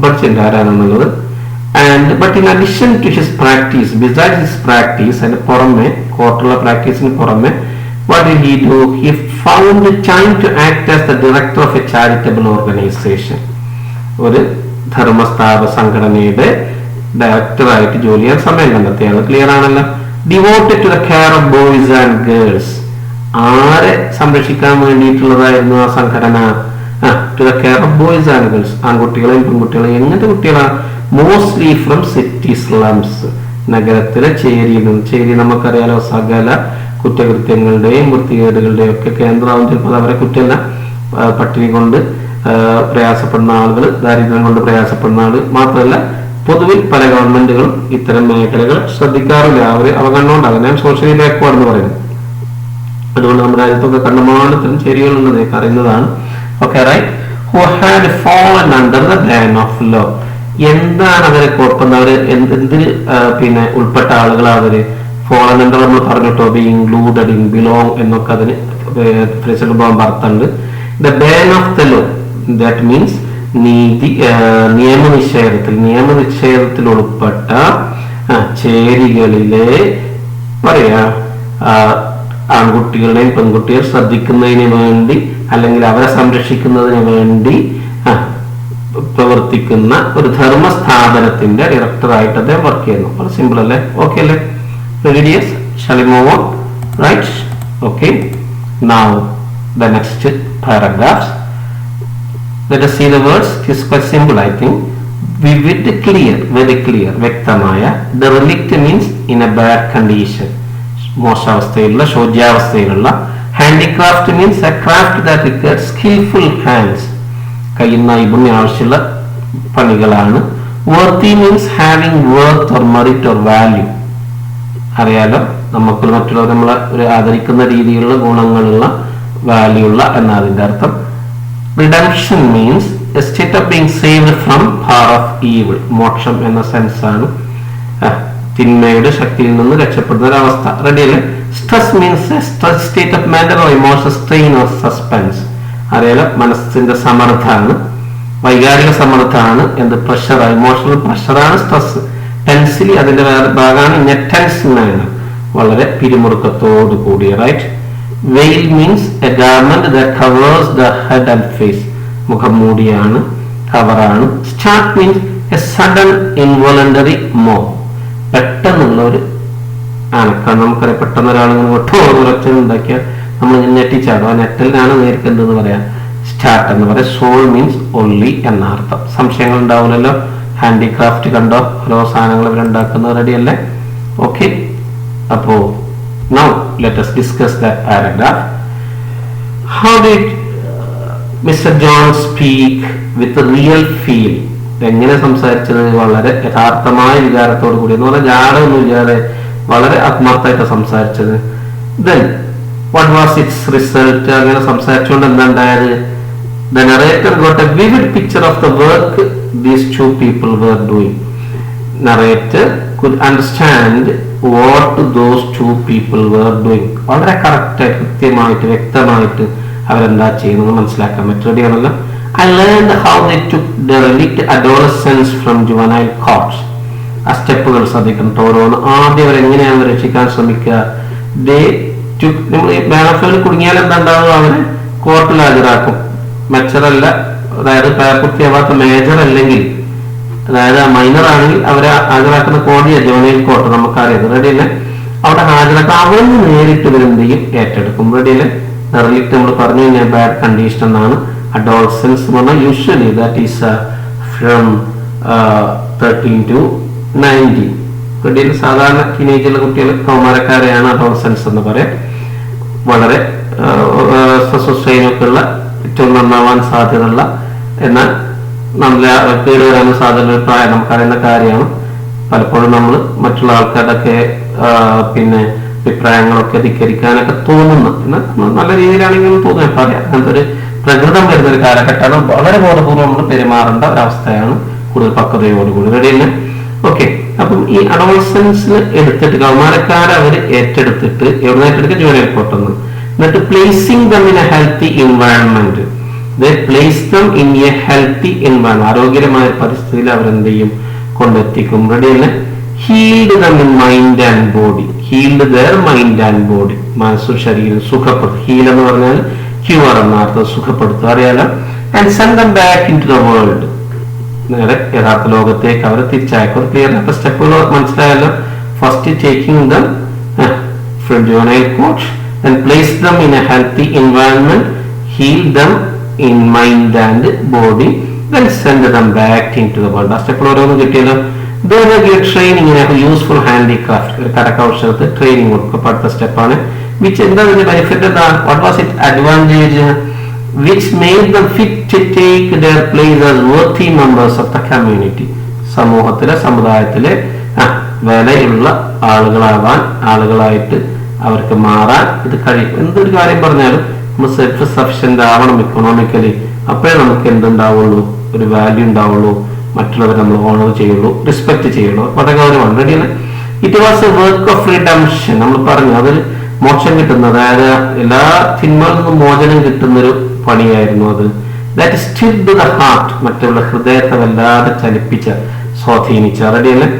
പഠിച്ചിട്ടുണ്ട് ആരാണെന്നുള്ളത്. And but in addition to his practice, besides his practice and പുറമെ കോർട്ടുള്ള പ്രാക്ടീസിന് പുറമെ, what did he do? He found time to act as the director of a charitable organization. ഒരു ധർമ്മസ്ഥാപ സംഘടനയുടെ ഡയറക്ടറായിട്ട് ജോലി ചെയ്യാൻ സമയം കണ്ടെത്തിയാണ്. Clear ആണല്ലോ. Devoted to the care of boys and girls. ആരെ സംരക്ഷിക്കാൻ വേണ്ടിയിട്ടുള്ളതായിരുന്നു ആ സംഘടന? To the care of boys and girls. ആൺകുട്ടികളെയും പെൺകുട്ടികളെയും. എങ്ങനത്തെ കുട്ടികളാണ്? Mostly from city slums. നഗരത്തിലെ ചേരി നമുക്കറിയാലോ, സകല കുറ്റകൃത്യങ്ങളുടെയും വൃത്തികേടുകളുടെയും ഒക്കെ കേന്ദ്രമാവും. ചിലപ്പോൾ അവരെ കുറ്റമല്ല, പട്ടിണി കൊണ്ട് പ്രയാസപ്പെടുന്ന ആളുകൾ, ദാരിദ്ര്യം കൊണ്ട് പ്രയാസപ്പെടുന്ന ആളുകൾ മാത്രമല്ല, പൊതുവിൽ പല ഗവൺമെന്റുകളും ഇത്തരം മേഖലകൾ ശ്രദ്ധിക്കാറില്ല. അവർ അവഗണനകൊണ്ടാകും. ഞാൻ സോഷ്യലി ബാക്ക്വേർഡ് എന്ന് പറയുന്നത്. അതുകൊണ്ട് നമ്മുടെ രാജ്യത്തൊക്കെ കണ്ടമാനം ഇത്തരം ചേരികളുള്ളത് അറിയുന്നതാണ്. Okay, right. Who had fallen under the ban of law. എന്താണ് അവരെ കുഴപ്പം? അവര് എന്തിന് പിന്നെ ഉൾപ്പെട്ട ആളുകളാണ് അവര്? fallen under നമ്മൾ പറഞ്ഞിട്ടോ, be included in, belong എന്നൊക്കെ അതിന് അർത്ഥമുണ്ട്. The ban of the law, that means നിയമനിഷേധത്തിൽ ഉൾപ്പെട്ട ചേരികളിലെ പറയാ ആൺകുട്ടികളെയും പെൺകുട്ടികളെ ശ്രദ്ധിക്കുന്നതിന് വേണ്ടി അല്ലെങ്കിൽ അവരെ സംരക്ഷിക്കുന്നതിന് വേണ്ടി പ്രവർത്തിക്കുന്ന ഒരു ധർമ്മ സ്ഥാപനത്തിന്റെ ഡയറക്ടറായിട്ട് അദ്ദേഹം വർക്ക് ചെയ്യുന്നു. വളരെ സിമ്പിൾ അല്ലേ? ഓക്കെ അല്ലേ? Readies? Shall we move on? Right? Okay. Now the next paragraphs. Let us see the words. It is quite simple, I think. Vivid, clear, very clear. വ്യക്തമായ. The relict means in a bad condition. മോശാവസ്ഥയിലുള്ള, ശോച്യാവസ്ഥയിലുള്ള. Handicraft means a craft that requires skillful hands. കയ്യിൽ നൈപുണ്യം ആവശ്യമുള്ള പണികളാണ്. Worthy means having worth or merit or value. അറിയാലോ, നമുക്ക് മറ്റുള്ളവർ നമ്മളെ ഒരു ആദരിക്കുന്ന രീതിയിലുള്ള ഗുണങ്ങളുള്ള, വാല്യൂ ഉള്ള എന്നതിന്റെ അർത്ഥം. Redemption means a state of being saved from power of evil. മോക്ഷം എന്ന സെൻസ് ആണ്. തിന്മയുടെ ശക്തിയിൽ നിന്ന് രക്ഷപ്പെടുന്ന ഒരു അവസ്ഥ. റെഡി അല്ലേ? Stress means a state of mental or emotional strain or suspense. അറിയാലോ, മനസ്സിന്റെ സമ്മർദ്ദമാണ്, വൈകാരിക സമ്മർദ്ദമാണ്. എന്ത്? പ്രഷർ, ഇമോഷണൽ പ്രഷറാണ് സ്ട്രെസ്. ടെൻസിലി അതിന്റെ ഭാഗമാണ് നെറ്റൻസ്, വളരെ പിരിമുറുക്കത്തോടു കൂടിയ. Right. Veil means a garment that covers the head and face. മുഖം മൂടിയാണ്, കവറാണ്. Start means a sudden involuntary മോ. പെട്ടെന്നുള്ള ഒരു അനക്കം. നമുക്കറിയാം, പെട്ടെന്ന് ഒരാളിങ്ങനെ ഒറ്റ ഉണ്ടാക്കിയാൽ നമ്മൾ ഞെട്ടിച്ചാടും. ആ നെറ്റലിനാണ് നേരിട്ട് എന്തെന്ന് പറയാം? സ്റ്റാർട്ട് എന്ന് പറയാം. സോൾ മീൻസ് ഓൺലി എന്ന അർത്ഥം. സംശയങ്ങൾ ഉണ്ടാവില്ലല്ലോ. ഹാൻഡിക്രാഫ്റ്റ് കണ്ടോ? ഓരോ സാധനങ്ങൾ ഇവരുണ്ടാക്കുന്നത്. റെഡി അല്ലേ? ഓക്കെ. അപ്പോ now let us discuss that paragraph. How did Mr. John speak with a real feel? എങ്ങനെ സംസാരിച്ചത്? വളരെ യഥാർത്ഥമായ വികാരത്തോടു കൂടി, എന്ന് പറഞ്ഞാൽ ജാടൊന്നും ഇല്ലാതെ വളരെ ആത്മാർത്ഥമായിട്ട് സംസാരിച്ചത്. Then what was its result? അങ്ങനെ സംസാരിച്ചുകൊണ്ട് എന്താ ഉണ്ടായത്? The narrator got a vivid picture of the work these two people were doing. Narrator could understand what those two people were doing. വളരെ കറക്റ്റായിട്ട്, കൃത്യമായിട്ട്, വ്യക്തമായിട്ട് അവരെന്താ ചെയ്യുന്നത് മനസ്സിലാക്കാൻ പറ്റും. റെഡിയാണല്ലോ? I learned how they took the relict adolescents from juvenile courts. ആ സ്റ്റെപ്പുകൾ ശ്രദ്ധിക്കണം ഓരോന്ന്. ആദ്യം അവരെങ്ങനെയാണ് രക്ഷിക്കാൻ ശ്രമിക്കുക? They took, നമ്മൾ ഈ ബാനഫേൽ കുടുങ്ങിയാൽ എന്താ ഉണ്ടാവുക? അവര് കോർട്ടിൽ ഹാജരാക്കും. മെച്ചറല്ല, അതായത് പ്രായപൂർത്തിയാവാത്ത മേജർ അല്ലെങ്കിൽ, അതായത് മൈനർ ആണെങ്കിൽ അവരെ ഹാജരാക്കുന്ന കോടതിയെ ജുവനൈൽ കോർട്ട്, നമുക്കറിയാം. റെഡിയല്ലേ? അവിടെ ഹാജരാക്കാൻ അവിടെ നിന്ന് നേരിട്ട് ഇവരെന്തെയും ഏറ്റെടുക്കും. റെഡിയല്ലേ? റിലിക്ട് നമ്മൾ പറഞ്ഞു കഴിഞ്ഞാൽ ബാഡ് കണ്ടീഷൻ എന്നാണ്. അഡോൾസൻസ് എന്ന് പറഞ്ഞാൽ usually that is from 13 to 19. റെഡിയല്ലേ? സാധാരണ ടീനേജുള്ള കുട്ടികൾ, കൗമാരക്കാരെയാണ് അഡോൾസൻസ് എന്ന് പറയാം. വളരെ സൊസൈനൊക്കെ ഉള്ള, ഏറ്റവും നന്നാവാൻ സാധ്യതയുള്ള, എന്നാൽ നല്ല കേട് വരാനും സാധ്യതയുള്ള പ്രായം നമുക്കറിയുന്ന കാര്യമാണ്. പലപ്പോഴും നമ്മൾ മറ്റുള്ള ആൾക്കാരുടെയൊക്കെ പിന്നെ അഭിപ്രായങ്ങളൊക്കെ ധിക്കരിക്കാനൊക്കെ തോന്നുന്നു. എന്നാൽ നല്ല രീതിയിലാണെങ്കിലും തോന്നുന്നത് പറയാം. അങ്ങനത്തെ ഒരു പ്രകൃതം വരുന്ന ഒരു കാലഘട്ടമാണ്. വളരെ ബോധപൂർവ്വം നമ്മൾ പെരുമാറേണ്ട ഒരവസ്ഥയാണ്, കൂടുതൽ പക്വതയോടുകൂടി. റെഡിയല്ലേ? ഓക്കെ. അപ്പം ഈ അഡോൾസൻസിന് എടുത്തിട്ട് കൗമാരക്കാരെ അവർ ഏറ്റെടുത്തിട്ട് എവിടെ ഏറ്റെടുക്കുക? ജുവനൈൽ കോർട്ടിൽ. എന്നിട്ട് placing them in A healthy environment. They place them in a healthy environment. ആരോഗ്യകരമായ പരിസ്ഥിതിയിൽ അവരെന്ത് ചെയ്യും? കൊണ്ടെത്തിക്കും. റെഡിയല്ലേ? Healed them in mind and body. Healed there mind and body. മനസ്സും ശരീരം സുഖപ്പെടുത്തും. ഹീൽ എന്ന് പറഞ്ഞാൽ ക്യൂർ എന്ന അർത്ഥം, സുഖപ്പെടുത്തുക, അറിയാലോ. And send them back into the world. നേരെ യഥാർത്ഥ ലോകത്തേക്ക് അവരെ തിരിച്ചയക്കും. ക്ലിയർ? അപ്പൊ സ്റ്റെപ്പുകൾ മനസ്സിലായല്ലോ. First taking them from juvenile court, then place them in a healthy environment, heal them in mind and body, then send them back into the world. ആ സ്റ്റെപ്പിൽ ഓരോന്നും കിട്ടിയല്ലോ. Then give training in a useful handicraft. കരകൗശലത്ത് training കൊടുക്കും. അടുത്ത സ്റ്റെപ്പാണ്. Which എന്താ ഇതിന്റെ benefit? What was it advantage? Which made them fit to take their place as worthy members of the community. സമൂഹത്തിലെ, സമുദായത്തിലെ വിലയുള്ള ആളുകളായിട്ട് അവർക്ക് മാറാൻ ഇത് കഴിയും. എന്തൊരു കാര്യം പറഞ്ഞാലും നമ്മൾ സെൽഫ് സഫിഷ്യന്റ് ആവണം ഇക്കണോമിക്കലി. അപ്പോഴേ നമുക്ക് എന്തുണ്ടാവുള്ളൂ? ഒരു വാല്യൂ ഉണ്ടാവുള്ളൂ. മറ്റുള്ളവർ നമ്മൾ ഓണർ ചെയ്യുള്ളൂ, റെസ്പെക്ട് ചെയ്യുള്ളൂ. അപ്പൊ അതൊക്കെ അവർ ഓൾറെഡിയാണ്. It was a work of redemption. നമ്മൾ പറഞ്ഞു അതൊരു മോക്ഷം കിട്ടുന്ന, അതായത് എല്ലാ തിന്മകളിൽ നിന്നും മോചനം കിട്ടുന്നൊരു പണിയായിരുന്നു അത്. That stilled the heart. മറ്റുള്ള ഹൃദയത്തെ വല്ലാതെ ചലിപ്പിച്ച, സ്വാധീനിച്ച. റെഡിയല്ലേ?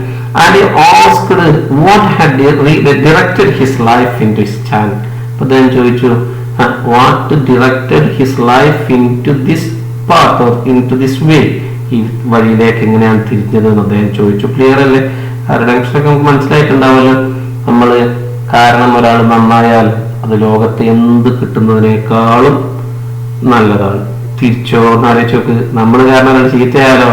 And he asked what had directed his life into his channel. But then ചോദിച്ചു, what directed his life into this path or into this way? ഈ വഴിയിലേക്ക് എങ്ങനെയാണ് തിരിഞ്ഞതെന്ന് അദ്ദേഹം ചോദിച്ചു. ക്ലിയർ അല്ലേ? റിഡംഷനൊക്കെ നമുക്ക് മനസ്സിലായിട്ടുണ്ടാവുമല്ലോ. നമ്മള് കാരണം ഒരാൾ നന്നായാൽ അത് ലോകത്ത് എന്ത് കിട്ടുന്നതിനേക്കാളും നല്ലതാണ്. തിരിച്ചോ ആലോചിച്ച് നോക്ക്. നമ്മൾ കാരണം ഒരാൾ ചീത്തയായാലോ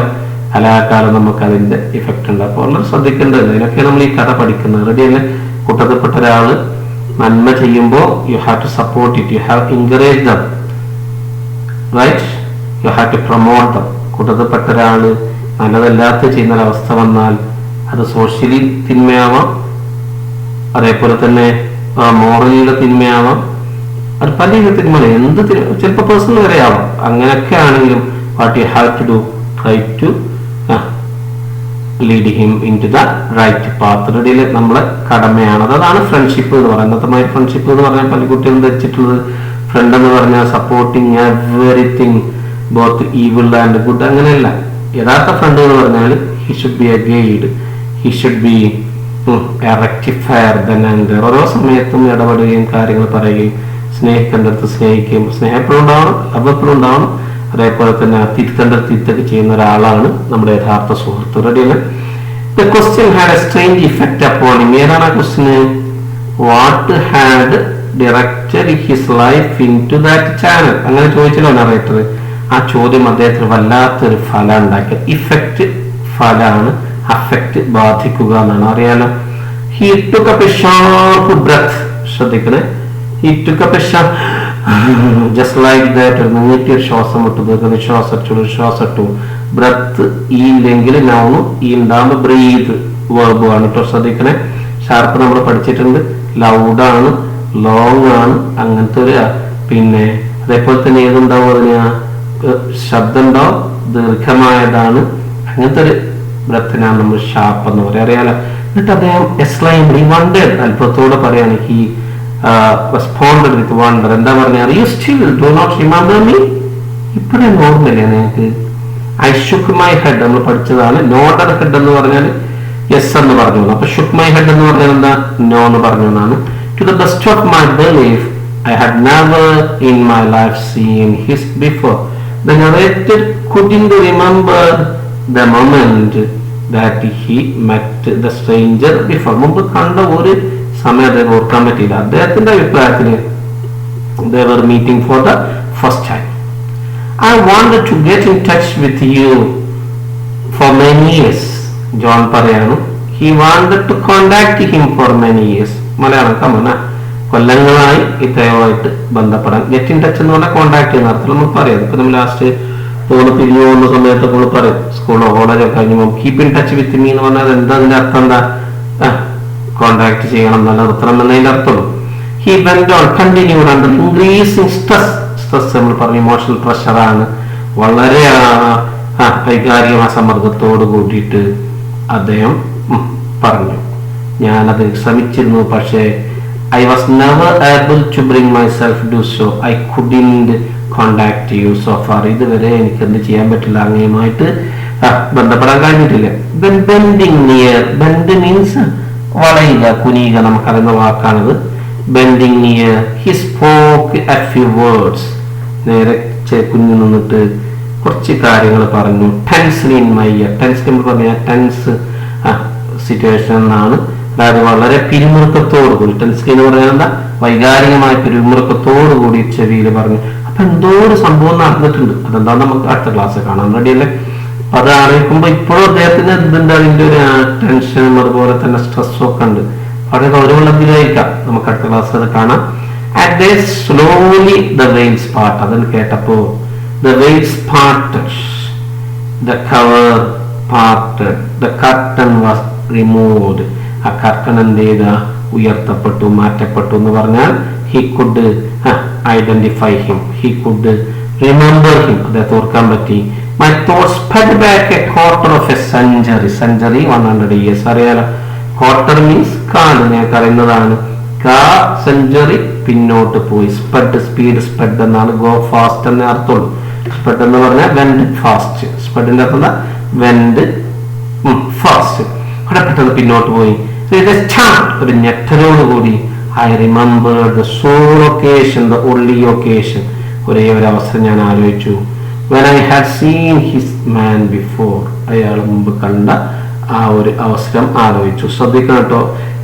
കലാകാലം നമുക്ക് അതിന്റെ ഇഫക്റ്റ് ഉണ്ട്. അപ്പോൾ വളരെ ശ്രദ്ധിക്കേണ്ടത്. ഇതിനൊക്കെ നമ്മൾ ഈ കഥ പഠിക്കുന്നത്. റെഡിയല്ലേ? കൂട്ടത്തിൽപ്പെട്ട ഒരാള് നന്മ ചെയ്യുമ്പോൾ you have to support it, you have encourage them, right? You have to promote them. കൂട്ടത്തിൽപ്പെട്ട ഒരാള് നല്ലതല്ലാത്ത ചെയ്യുന്ന ഒരവസ്ഥ വന്നാൽ അത് സോഷ്യലി തിന്മയാവാം, അതേപോലെ തന്നെ മോറലിയുടെ തിന്മയാവാം, അത് പല തിന്മ, എന്ത് ചിലപ്പോൾ പേഴ്സണൽ വരെ ആവാം. അങ്ങനെയൊക്കെ ആണെങ്കിലും what you have to do, try to lead him into the right path. റെഡിയിൽ നമ്മളെ കടമയാണത്. അതാണ് ഫ്രണ്ട്ഷിപ്പ് എന്ന് പറയുന്നത്. അന്നത്തെ ഫ്രണ്ട്ഷിപ്പ് എന്ന് പറഞ്ഞാൽ പല കുട്ടികളും ധരിച്ചിട്ടുള്ളത് ഫ്രണ്ട് എന്ന് പറഞ്ഞാൽ supporting everything both evil and good. അങ്ങനെയല്ല. യഥാർത്ഥ ഫ്രണ്ട് എന്ന് പറഞ്ഞാൽ he should be A guide, he should be A rectifier. ഓരോ സമയത്തും ഇടപെടുകയും കാര്യങ്ങൾ പറയുകയും സ്നേഹിക്കേണ്ടടുത്ത് സ്നേഹിക്കുകയും, സ്നേഹം എപ്പോഴും ഉണ്ടാവണം, ലവ് എപ്പോഴും ഉണ്ടാവണം. അതേപോലെ തന്നെ തിരുത്തേണ്ട തിരുത്തൊക്കെ ചെയ്യുന്ന ഒരാളാണ് നമ്മുടെ യഥാർത്ഥ സുഹൃത്ത്. റെഡിയല്ലേ? The question had a strange effect upon him. ഏതാണ് ആ ക്വസ്റ്റിന്? What had directed his life into that channel. അങ്ങനെ ചോദിച്ചല്ലോ നറേറ്റർ. ആ ചോദ്യം അദ്ദേഹത്തിന് വല്ലാത്തൊരു ഫലം ഉണ്ടാക്കിയ. ഇഫക്റ്റ് ഫലാണ്, അഫക്റ്റ് ബാധിക്കുക എന്നാണ്. അറിയാലോ? He took up a sharp breath. ശ്രദ്ധിക്കണേ. He took up a sharp just like that. നീട്ടിയ ശ്വാസം വിട്ടു, ശ്വാസട്ടു. ബ്രത്ത് ഈ ഇല്ലെങ്കിൽ നൗണ്, ഈ ഉണ്ടാകുമ്പോൾ ബ്രീത്ത് വേർബ് ആണ് കേട്ടോ. ശ്രദ്ധിക്കണേ. ഷാർപ്പ് നമ്മൾ പഠിച്ചിട്ടുണ്ട്. ലൗഡാണ്, ലോങ് ആണ്, അങ്ങനത്തെ ഒരു. പിന്നെ അതേപോലെ തന്നെ ഏതുണ്ടാവും, അതിന് ശബ്ദം ഉണ്ടാവും, ദീർഘമായതാണ്. അങ്ങനത്തെ ഒരു ബ്രത്തിനാണ് നമ്മൾ ഷാർപ്പ് എന്ന് പറയാം. അറിയാലോ? എന്നിട്ട് അദ്ദേഹം എക്സ്ക്ലൈംഡ്, വണ്ടേഡ്, അത്ഭുതത്തോടെ പറയാണ്. He responded with wonder. എന്താ പറഞ്ഞാൽ, you still do not remember me? ഇപ്പോഴും ഓർമ്മയില്ലേ നിങ്ങൾക്ക്? I shook my head. നമ്മൾ പഠിച്ചതാണ്. നോഡർ ഹെഡ് എന്ന് പറഞ്ഞാൽ യെസ് എന്ന് പറഞ്ഞു. അപ്പൊ ഷുക്ക് മൈ ഹെഡ് എന്ന് പറഞ്ഞാൽ എന്താ? നോ എന്ന് പറഞ്ഞു എന്നാണ്. To the best of my belief, I had never in my life seen his before. The narrator couldn't remember the moment that he met the stranger before. മുമ്പ് കണ്ട ഒരു സമയം അദ്ദേഹം ഓർക്കാൻ പറ്റിയില്ല. അദ്ദേഹത്തിന്റെ അഭിപ്രായത്തിന് they were meeting for the first time. I wanted to get in touch with you for many years. John പറയാണ്. He wanted to contact him for many years. മലയാളം കമന. കൊല്ലങ്ങളായി ഇദ്ദേഹമായിട്ട് ബന്ധപ്പെടാൻ. ഗെറ്റ് ഇൻ ടച്ച് എന്ന് പറഞ്ഞാൽ കോണ്ടാക്ട് ചെയ്യുന്ന അർത്ഥം നമ്മൾ പറയാം. ഇപ്പൊ നമ്മൾ ലാസ്റ്റ് തോന്നി പിരിഞ്ഞു പോകുന്ന സമയത്ത് നമ്മൾ പറയും, സ്കൂളോ കോളേജോ കഴിഞ്ഞു keep in touch with me എന്ന് പറഞ്ഞാൽ എന്താ? അതിന്റെ അർത്ഥം എന്താ? കോണ്ടാക്ട് ചെയ്യണം, നിലനിർത്തണം എന്നതിന്റെ അർത്ഥമുള്ളൂ. He went on continued under increasing stress. Stress നമ്മൾ പറഞ്ഞു ഇമോഷണൽ പ്രഷറാണ്. വളരെ വൈകാരിക സമ്മർദ്ദത്തോട് കൂടിയിട്ട് അദ്ദേഹം പറഞ്ഞു, ഞാനത് ശ്രമിച്ചിരുന്നു, പക്ഷേ I was never able to bring myself to do so. I couldn't contact you so far. ഇതുവരെ എനിക്ക് എന്ത് ചെയ്യാൻ പറ്റില്ല, അങ്ങയുമായിട്ട് ബന്ധപ്പെടാൻ കഴിഞ്ഞിട്ടില്ല. Then bending near, bend means വളയുക, കുനിയുക, നമുക്കറിയുന്ന വാക്കാണിത്. Bending near, he spoke a few words. നേരെ കുഞ്ഞു നിന്നിട്ട് കുറച്ച് കാര്യങ്ങൾ പറഞ്ഞു. Tensely in my ear, tense എന്ന് പറഞ്ഞാൽ ടെൻസ് സിറ്റുവേഷൻ എന്നാണ്. അതായത് വളരെ പിരിമുറുക്കത്തോടു കൂടി, ടെൻസ്ലി എന്ന് പറഞ്ഞാൽ എന്താ, വൈകാരികമായ പിരിമുറുക്കത്തോടു കൂടി ചെവിയിൽ പറഞ്ഞു. അപ്പൊ എന്തോ ഒരു സംഭവം നടന്നിട്ടുണ്ട്. അതെന്താ നമുക്ക് അടുത്ത ക്ലാസ് കാണാൻ റെഡിയല്ലേ? അപ്പൊ അത് അറിയിക്കുമ്പോ ഇപ്പോഴും അദ്ദേഹത്തിന് എന്തുണ്ട്, അതിന്റെ ഒരു ടെൻഷനും അതുപോലെ തന്നെ സ്ട്രെസ്സും ഒക്കെ ഉണ്ട്. വളരെ ഗൗരവമുള്ളതിലായിരിക്കാം. നമുക്ക് അടുത്ത ക്ലാസ് അത് കാണാം. And they slowly the waves part, അതിന് കേട്ടപ്പോ the waves parted, the cover parted, the curtain was removed. ആ കർട്ടൻ എന്ത് ചെയ്ത, ഉയർത്തപ്പെട്ടു, മാറ്റപ്പെട്ടു എന്ന് പറഞ്ഞാൽ he could identify him, he could remember him, അദ്ദേഹത്തെ ഓർക്കാൻ പറ്റി. My thoughts sped back a quarter of a century, century 100 years. അറിയാലോ, quarter means കാല്, നിങ്ങൾക്ക് അറിയുന്നതാണ്. സെഞ്ചുറി പിന്നോട്ട് പോയി. സ്പെഡ്, സ്പീഡ്, സ്പെഡ് എന്നാണ്. ഗോ ഫാസ്റ്റ് എന്നേ അർത്ഥമുള്ളൂ. സ്പെഡ് എന്ന് പറഞ്ഞാൽ വെൻഡ് ഫാസ്റ്റ്. സ്പെഡിന്റെ അർത്ഥം വെൻഡ് ഫാസ്റ്റ്. അവിടെ പെട്ടെന്ന് പിന്നോട്ട് പോയി. ഒരു ഞെട്ടലോട് കൂടി I remember the sole occasion, the only occasion, ഒരേ ഒരു അവസരം ഞാൻ ആലോചിച്ചു. when I had seen his man before, അയാൾ മുമ്പ് കണ്ട ആ ഒരു അവസരം ആലോചിച്ചു. ശ്രദ്ധിക്കണം കേട്ടോ,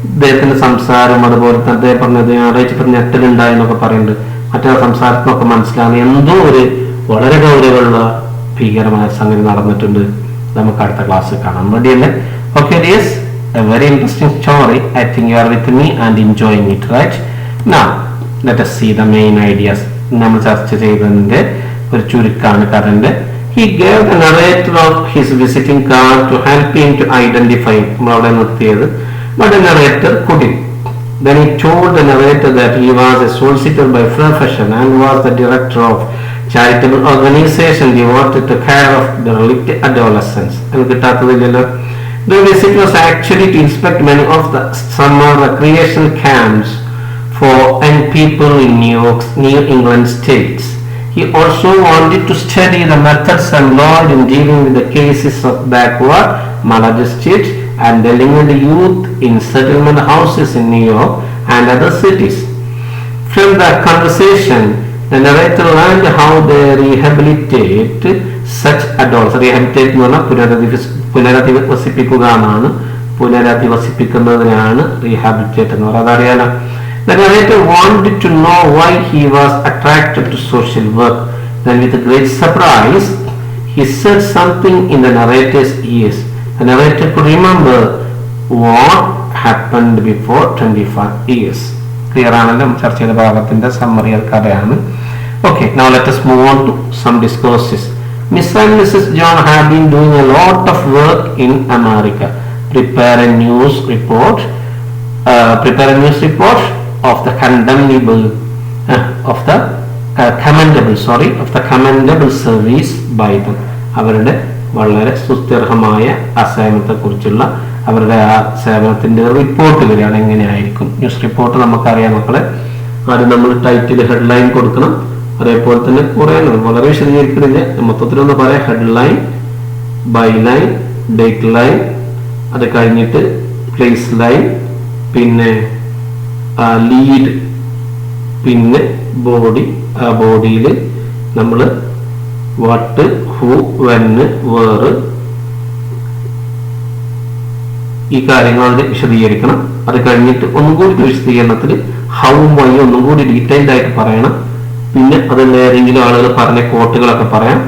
ഇദ്ദേഹത്തിന്റെ സംസാരം അതുപോലെ തന്നെ അദ്ദേഹം പറഞ്ഞത് ആലോചിച്ചപ്പോൾ ഞെട്ടലുണ്ടായി എന്നൊക്കെ പറയുന്നുണ്ട്. മറ്റേ സംസാരത്തിനൊക്കെ മനസ്സിലാകുന്ന എന്തോ ഒരു വളരെ ഗൗരവമുള്ള ഭീകരമായ സംഗതി നടന്നിട്ടുണ്ട്. നമുക്ക് അടുത്ത ക്ലാസ്സിൽ കാണാം. റെഡിയല്ലേ? Okay, it is a very interesting story. I think you are with me and enjoying it, right? Now, let us see the main ideas. നമ്മൾ ചർച്ച ചെയ്തതിന്റെ ഒരു ചുരുക്കാണ് കഥന്റെ. He gave the narrator of his visiting card to help him to identify. നമ്മളവിടെ നിർത്തിയത്. But the narrator couldn't. Then he told the narrator that he was a solicitor by profession and was the director of charitable organization devoted to care of the derelict adolescents. The visit was actually to inspect many of the summer recreation camps for young people in New England states. He also wanted to study the methods employed in dealing with the cases of backward maladies and delinquent youth in settlement houses in New York and other cities. From the conversation, the narrator learned how they rehabilitate such adults. Rehabilitate എന്ന് പറഞ്ഞാൽ പുനരധിവസിപ്പിക്കുക എന്നാണ്. പുനരധിവസിപ്പിക്കുന്നതിനാണ് rehabilitate എന്ന് പറയുന്നത്. അതറിയാലോ. The narrator wanted to know why he was attracted to social work. Then with a great surprise, he said something in the narrator's ears. The narrator could remember what happened before 25 years. Clear ആണല്ലോ? ചർച്ച ചെയ്ത ഭാഗത്തിന്റെ summary കഥയാണ്. Okay, now let us move on to some discourses. Miss and Mrs. John have been doing a lot of work in America. Prepare a news report of the commendable service by them. അവരുടെ വളരെ സുസ്ഥിരമായ അസേവനത്തെ കുറിച്ചുള്ള അവരുടെ ആ സേവനത്തിന്റെ report വരികയാണ്. എങ്ങനെയായിരിക്കും news report? നമുക്കറിയാം മക്കളെ, ആദ്യം നമ്മൾ ടൈറ്റിൽ ഹെഡ്ലൈൻ കൊടുക്കണം. അതേപോലെ തന്നെ കുറെ വളരെ വിശദീകരിക്കുന്നില്ല, മൊത്തത്തിലൊന്ന് പറയാം. ഹെഡ്ലൈൻ, ബൈലൈൻ, ഡേറ്റ് ലൈൻ, അത് കഴിഞ്ഞിട്ട് പ്ലേസ് ലൈൻ, പിന്നെ ലീഡ്, പിന്നെ ബോഡി. ആ ബോഡിയിൽ നമ്മൾ വാട്ട്, ഹു, വെന്, വേർ, ഈ കാര്യങ്ങൾ വിശദീകരിക്കണം. അത് കഴിഞ്ഞിട്ട് ഒന്നും കൂടി വിശദീകരണത്തിൽ ഹൗവും വൈയും ഒന്നും കൂടി ഡീറ്റെയിൽഡ് ആയിട്ട് പറയണം. പിന്നെ അതിൽ ഏതെങ്കിലും ആളുകൾ പറഞ്ഞ കോട്ടുകളൊക്കെ പറയാം.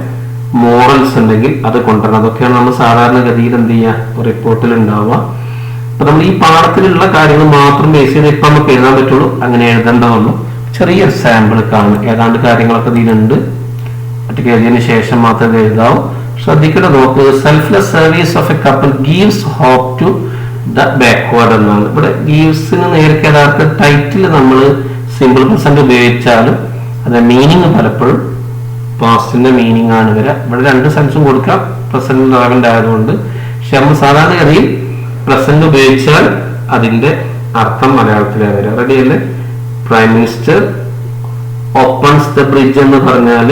മോറൽസ് ഉണ്ടെങ്കിൽ അത് കൊണ്ടുവരണം. അതൊക്കെയാണ് നമ്മൾ സാധാരണഗതിയിൽ എന്ത് ചെയ്യുക, റിപ്പോർട്ടിൽ ഉണ്ടാവുക. അപ്പൊ നമ്മൾ ഈ പാഠത്തിലുള്ള കാര്യങ്ങൾ മാത്രം ബേസ് ചെയ്ത് ഇപ്പം നമുക്ക് എഴുതാൻ പറ്റുള്ളൂ. അങ്ങനെ എഴുതേണ്ടതുള്ളൂ. ചെറിയൊരു സാമ്പിൾ കാണും. ഏതാണ്ട് കാര്യങ്ങളൊക്കെ ഇതിലുണ്ട്. ഒറ്റയ്ക്ക് എഴുതിയതിനു ശേഷം മാത്രമേ എഴുതാവൂ. ശ്രദ്ധിക്കണം, നോക്കൂ. Selfless service of a couple gives hope to the backward എന്നാണ്. ഇവിടെ ഗീവ്സിന് നേർക്ക് യഥാർത്ഥ ടൈറ്റിൽ നമ്മൾ സിമ്പിൾ പ്രസന്റ് ഉപയോഗിച്ചാലും അത് മീനിങ് പലപ്പോഴും പാസ്റ്റിന്റെ മീനിങ് ആണ് വരിക. ഇവിടെ രണ്ട് സെൻസും കൊടുക്കാം, പ്രസന്റ് റെലവന്റ് ആയതുകൊണ്ട്. പക്ഷെ നമ്മൾ സാധാരണഗതിയിൽ പ്രസന്റ് ഉപയോഗിച്ചാൽ അതിന്റെ അർത്ഥം മലയാളത്തിലാണ് വരിക. റെഡിയല്ലേ? Prime minister opens the bridge എന്ന് പറഞ്ഞാൽ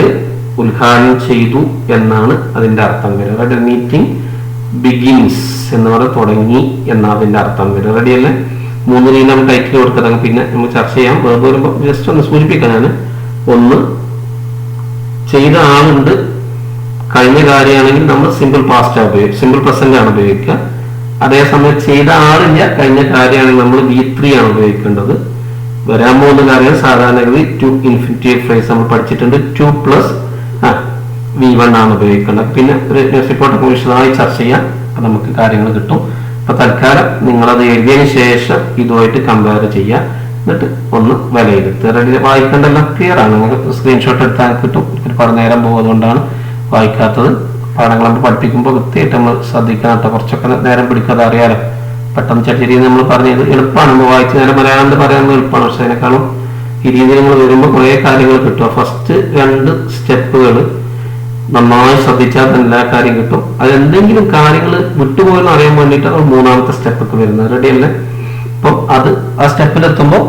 ഉദ്ഘാടനം ചെയ്തു എന്നാണ് അതിൻ്റെ അർത്ഥം വരിക. മീറ്റിംഗ് ബിഗിൻസ് എന്ന് പറഞ്ഞാൽ തുടങ്ങി എന്നാണ് അതിൻ്റെ അർത്ഥം വരിക. റെഡി അല്ലേ? 3 രീതിയിൽ നമ്മൾ ടൈറ്റിൽ കൊടുക്കുന്നത് പിന്നെ നമുക്ക് ചർച്ച ചെയ്യാം. വേർബ് വരുമ്പോൾ ജസ്റ്റ് ഒന്ന് സൂചിപ്പിക്കാം ഞാൻ. ഒന്ന്, ചെയ്ത ആളുണ്ട്, കഴിഞ്ഞ കാര്യമാണെങ്കിൽ നമ്മൾ സിമ്പിൾ പാസ്റ്റ് ഉപയോഗിക്കുക, സിമ്പിൾ പ്രസന്റ് ആണ് ഉപയോഗിക്കുക. അതേസമയം ചെയ്ത ആളില്ല, കഴിഞ്ഞ കാര്യമാണെങ്കിൽ നമ്മൾ V3 ആണ് ഉപയോഗിക്കേണ്ടത്. വരാൻ പോകുന്ന കാര്യം സാധാരണഗതി ടു ഇൻഫിനിറ്റീവ് ഫ്രേസ് നമ്മൾ പഠിച്ചിട്ടുണ്ട്. 2 + V1 ആണ് ഉപയോഗിക്കേണ്ടത്. പിന്നെ ഒരു റിപ്പോർട്ടൊക്കെ വിശദമായി ചർച്ച ചെയ്യാം, അപ്പം നമുക്ക് കാര്യങ്ങൾ കിട്ടും. അപ്പൊ തൽക്കാലം നിങ്ങളത് എഴുതിയതിനു ശേഷം ഇതുമായിട്ട് കമ്പയർ ചെയ്യുക, എന്നിട്ട് ഒന്ന് വിലയിരുത്തുക. റെഡി? വായിക്കേണ്ടല്ലോ, ക്ലിയർ ആണ്. നിങ്ങൾക്ക് സ്ക്രീൻഷോട്ട് എടുത്താൽ കിട്ടും. ഒരുപാട് നേരം പോകും, അതുകൊണ്ടാണ് വായിക്കാത്തത്. പാഠങ്ങൾ നമ്മൾ പഠിപ്പിക്കുമ്പോൾ കൃത്യമായിട്ട് നമ്മൾ ശ്രദ്ധിക്കണം കേട്ടോ. കുറച്ചൊക്കെ നേരം പിടിക്കാതെ അറിയാലോ. പെട്ടെന്ന് ചെറിയ രീതിയിൽ നമ്മൾ പറഞ്ഞത് എളുപ്പമാണ്, നമ്മൾ വായിച്ച് നേരം മലയാളം പറയാൻ എളുപ്പമാണ്. പക്ഷെ അതിനേക്കാളും ഈ രീതിയിൽ നമ്മൾ വരുമ്പോൾ കുറേ കാര്യങ്ങൾ കിട്ടും. ഫസ്റ്റ് 2 സ്റ്റെപ്പുകൾ നന്നായി ശ്രദ്ധിച്ചാൽ തന്നെ എല്ലാ കാര്യം കിട്ടും. അതെന്തെങ്കിലും കാര്യങ്ങൾ വിട്ടുപോയെന്ന് അറിയാൻ വേണ്ടിയിട്ടാണ് 3ാമത്തെ സ്റ്റെപ്പൊക്കെ വരുന്നത്. റെഡി അല്ലേ? അപ്പം അത് ആ സ്റ്റെപ്പിലെത്തുമ്പോൾ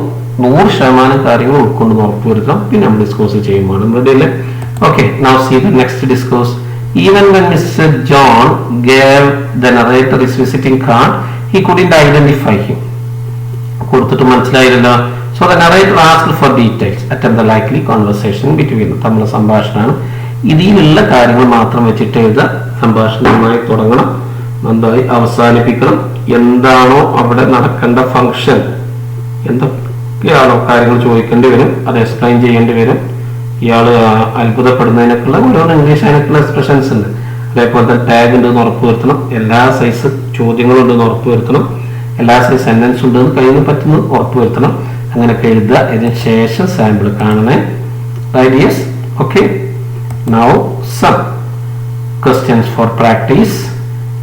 100% കാര്യങ്ങൾ ഉൾക്കൊണ്ട് ഉറപ്പുവരുത്താം. പിന്നെ നമ്മൾ ഡിസ്കസ് ചെയ്യുമ്പോൾ റെഡി അല്ലേ? Okay, now see the next discourse. Even when Mr. John gave the narrator his visiting card, he couldn't identify him. കൊടുത്തിട്ട് മനസ്സിലായില്ലല്ലോ. So the narrator asked for details. Attempt the likely conversation between them. തമ്മിലുള്ള സംഭാഷണമാണ്. ഇതിലുള്ള കാര്യങ്ങൾ മാത്രം വെച്ചിട്ട് എഴുതുക. സംഭാഷണവുമായി തുടങ്ങണം, നന്നായി അവസാനിപ്പിക്കണം. എന്താണോ അവിടെ നടക്കേണ്ട ഫംഗ്ഷൻ, എന്തൊക്കെയാണോ കാര്യങ്ങൾ ചോദിക്കേണ്ടി വരും, അത് എക്സ്പ്ലെയിൻ ചെയ്യേണ്ടി വരും. ഇയാൾ അത്ഭുതപ്പെടുന്നതിനൊക്കെയുള്ള ഓരോരോ ഇംഗ്ലീഷ് അതിനൊക്കെയുള്ള എക്സ്പ്രഷൻസ് ഉണ്ട്. അതേപോലത്തെ ടാഗ് ഉണ്ടെന്ന് ഉറപ്പുവരുത്തണം, എല്ലാ സൈസ് ചോദ്യങ്ങളുണ്ടെന്ന് ഉറപ്പുവരുത്തണം, എല്ലാ സൈസ് സെന്റൻസ് ഉണ്ടെന്ന് കയ്യിൽ പറ്റുന്നത് ഉറപ്പുവരുത്തണം. അങ്ങനെയൊക്കെ എഴുതുക. ഇതിന് ശേഷം സാമ്പിൾ കാണണേ. Ideas? Okay. Now some questions for practice.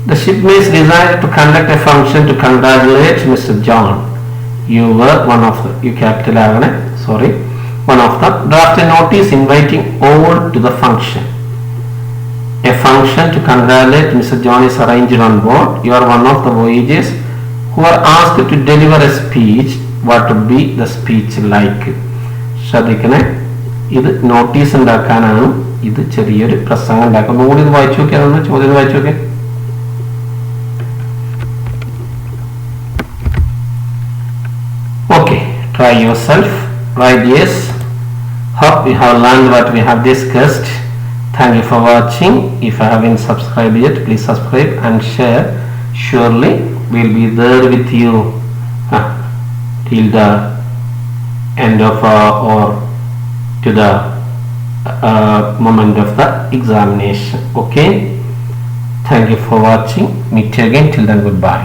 The shipmates decided to conduct a function to congratulate Mr. John. You were one of the, you capital ആകണേ, sorry, one of them. Draft a notice inviting all to the function. A function to congratulate Mr. John is arranged on board. You are one of the voyagers who are asked to deliver a speech. What would be the speech like? ശ്രദ്ധിക്കണേ, ഇത് notice ഉണ്ടാക്കാനാണ്. ഇത് ചെറിയൊരു പ്രസംഗം ഉണ്ടാക്കാം. ഒന്നുകൂടി ഇത് വായിച്ചു നോക്കിയാൽ, ചോദ്യം വായിച്ചു നോക്കിയാൽ. Okay, try yourself. Write yes. Hope you have learned what we have discussed. Thank you for watching. If you haven't subscribed yet, please subscribe and share. Surely we'll be there with you till the end of or to the moment of the examination. Okay, thank you for watching. Meet you again. Till then, goodbye.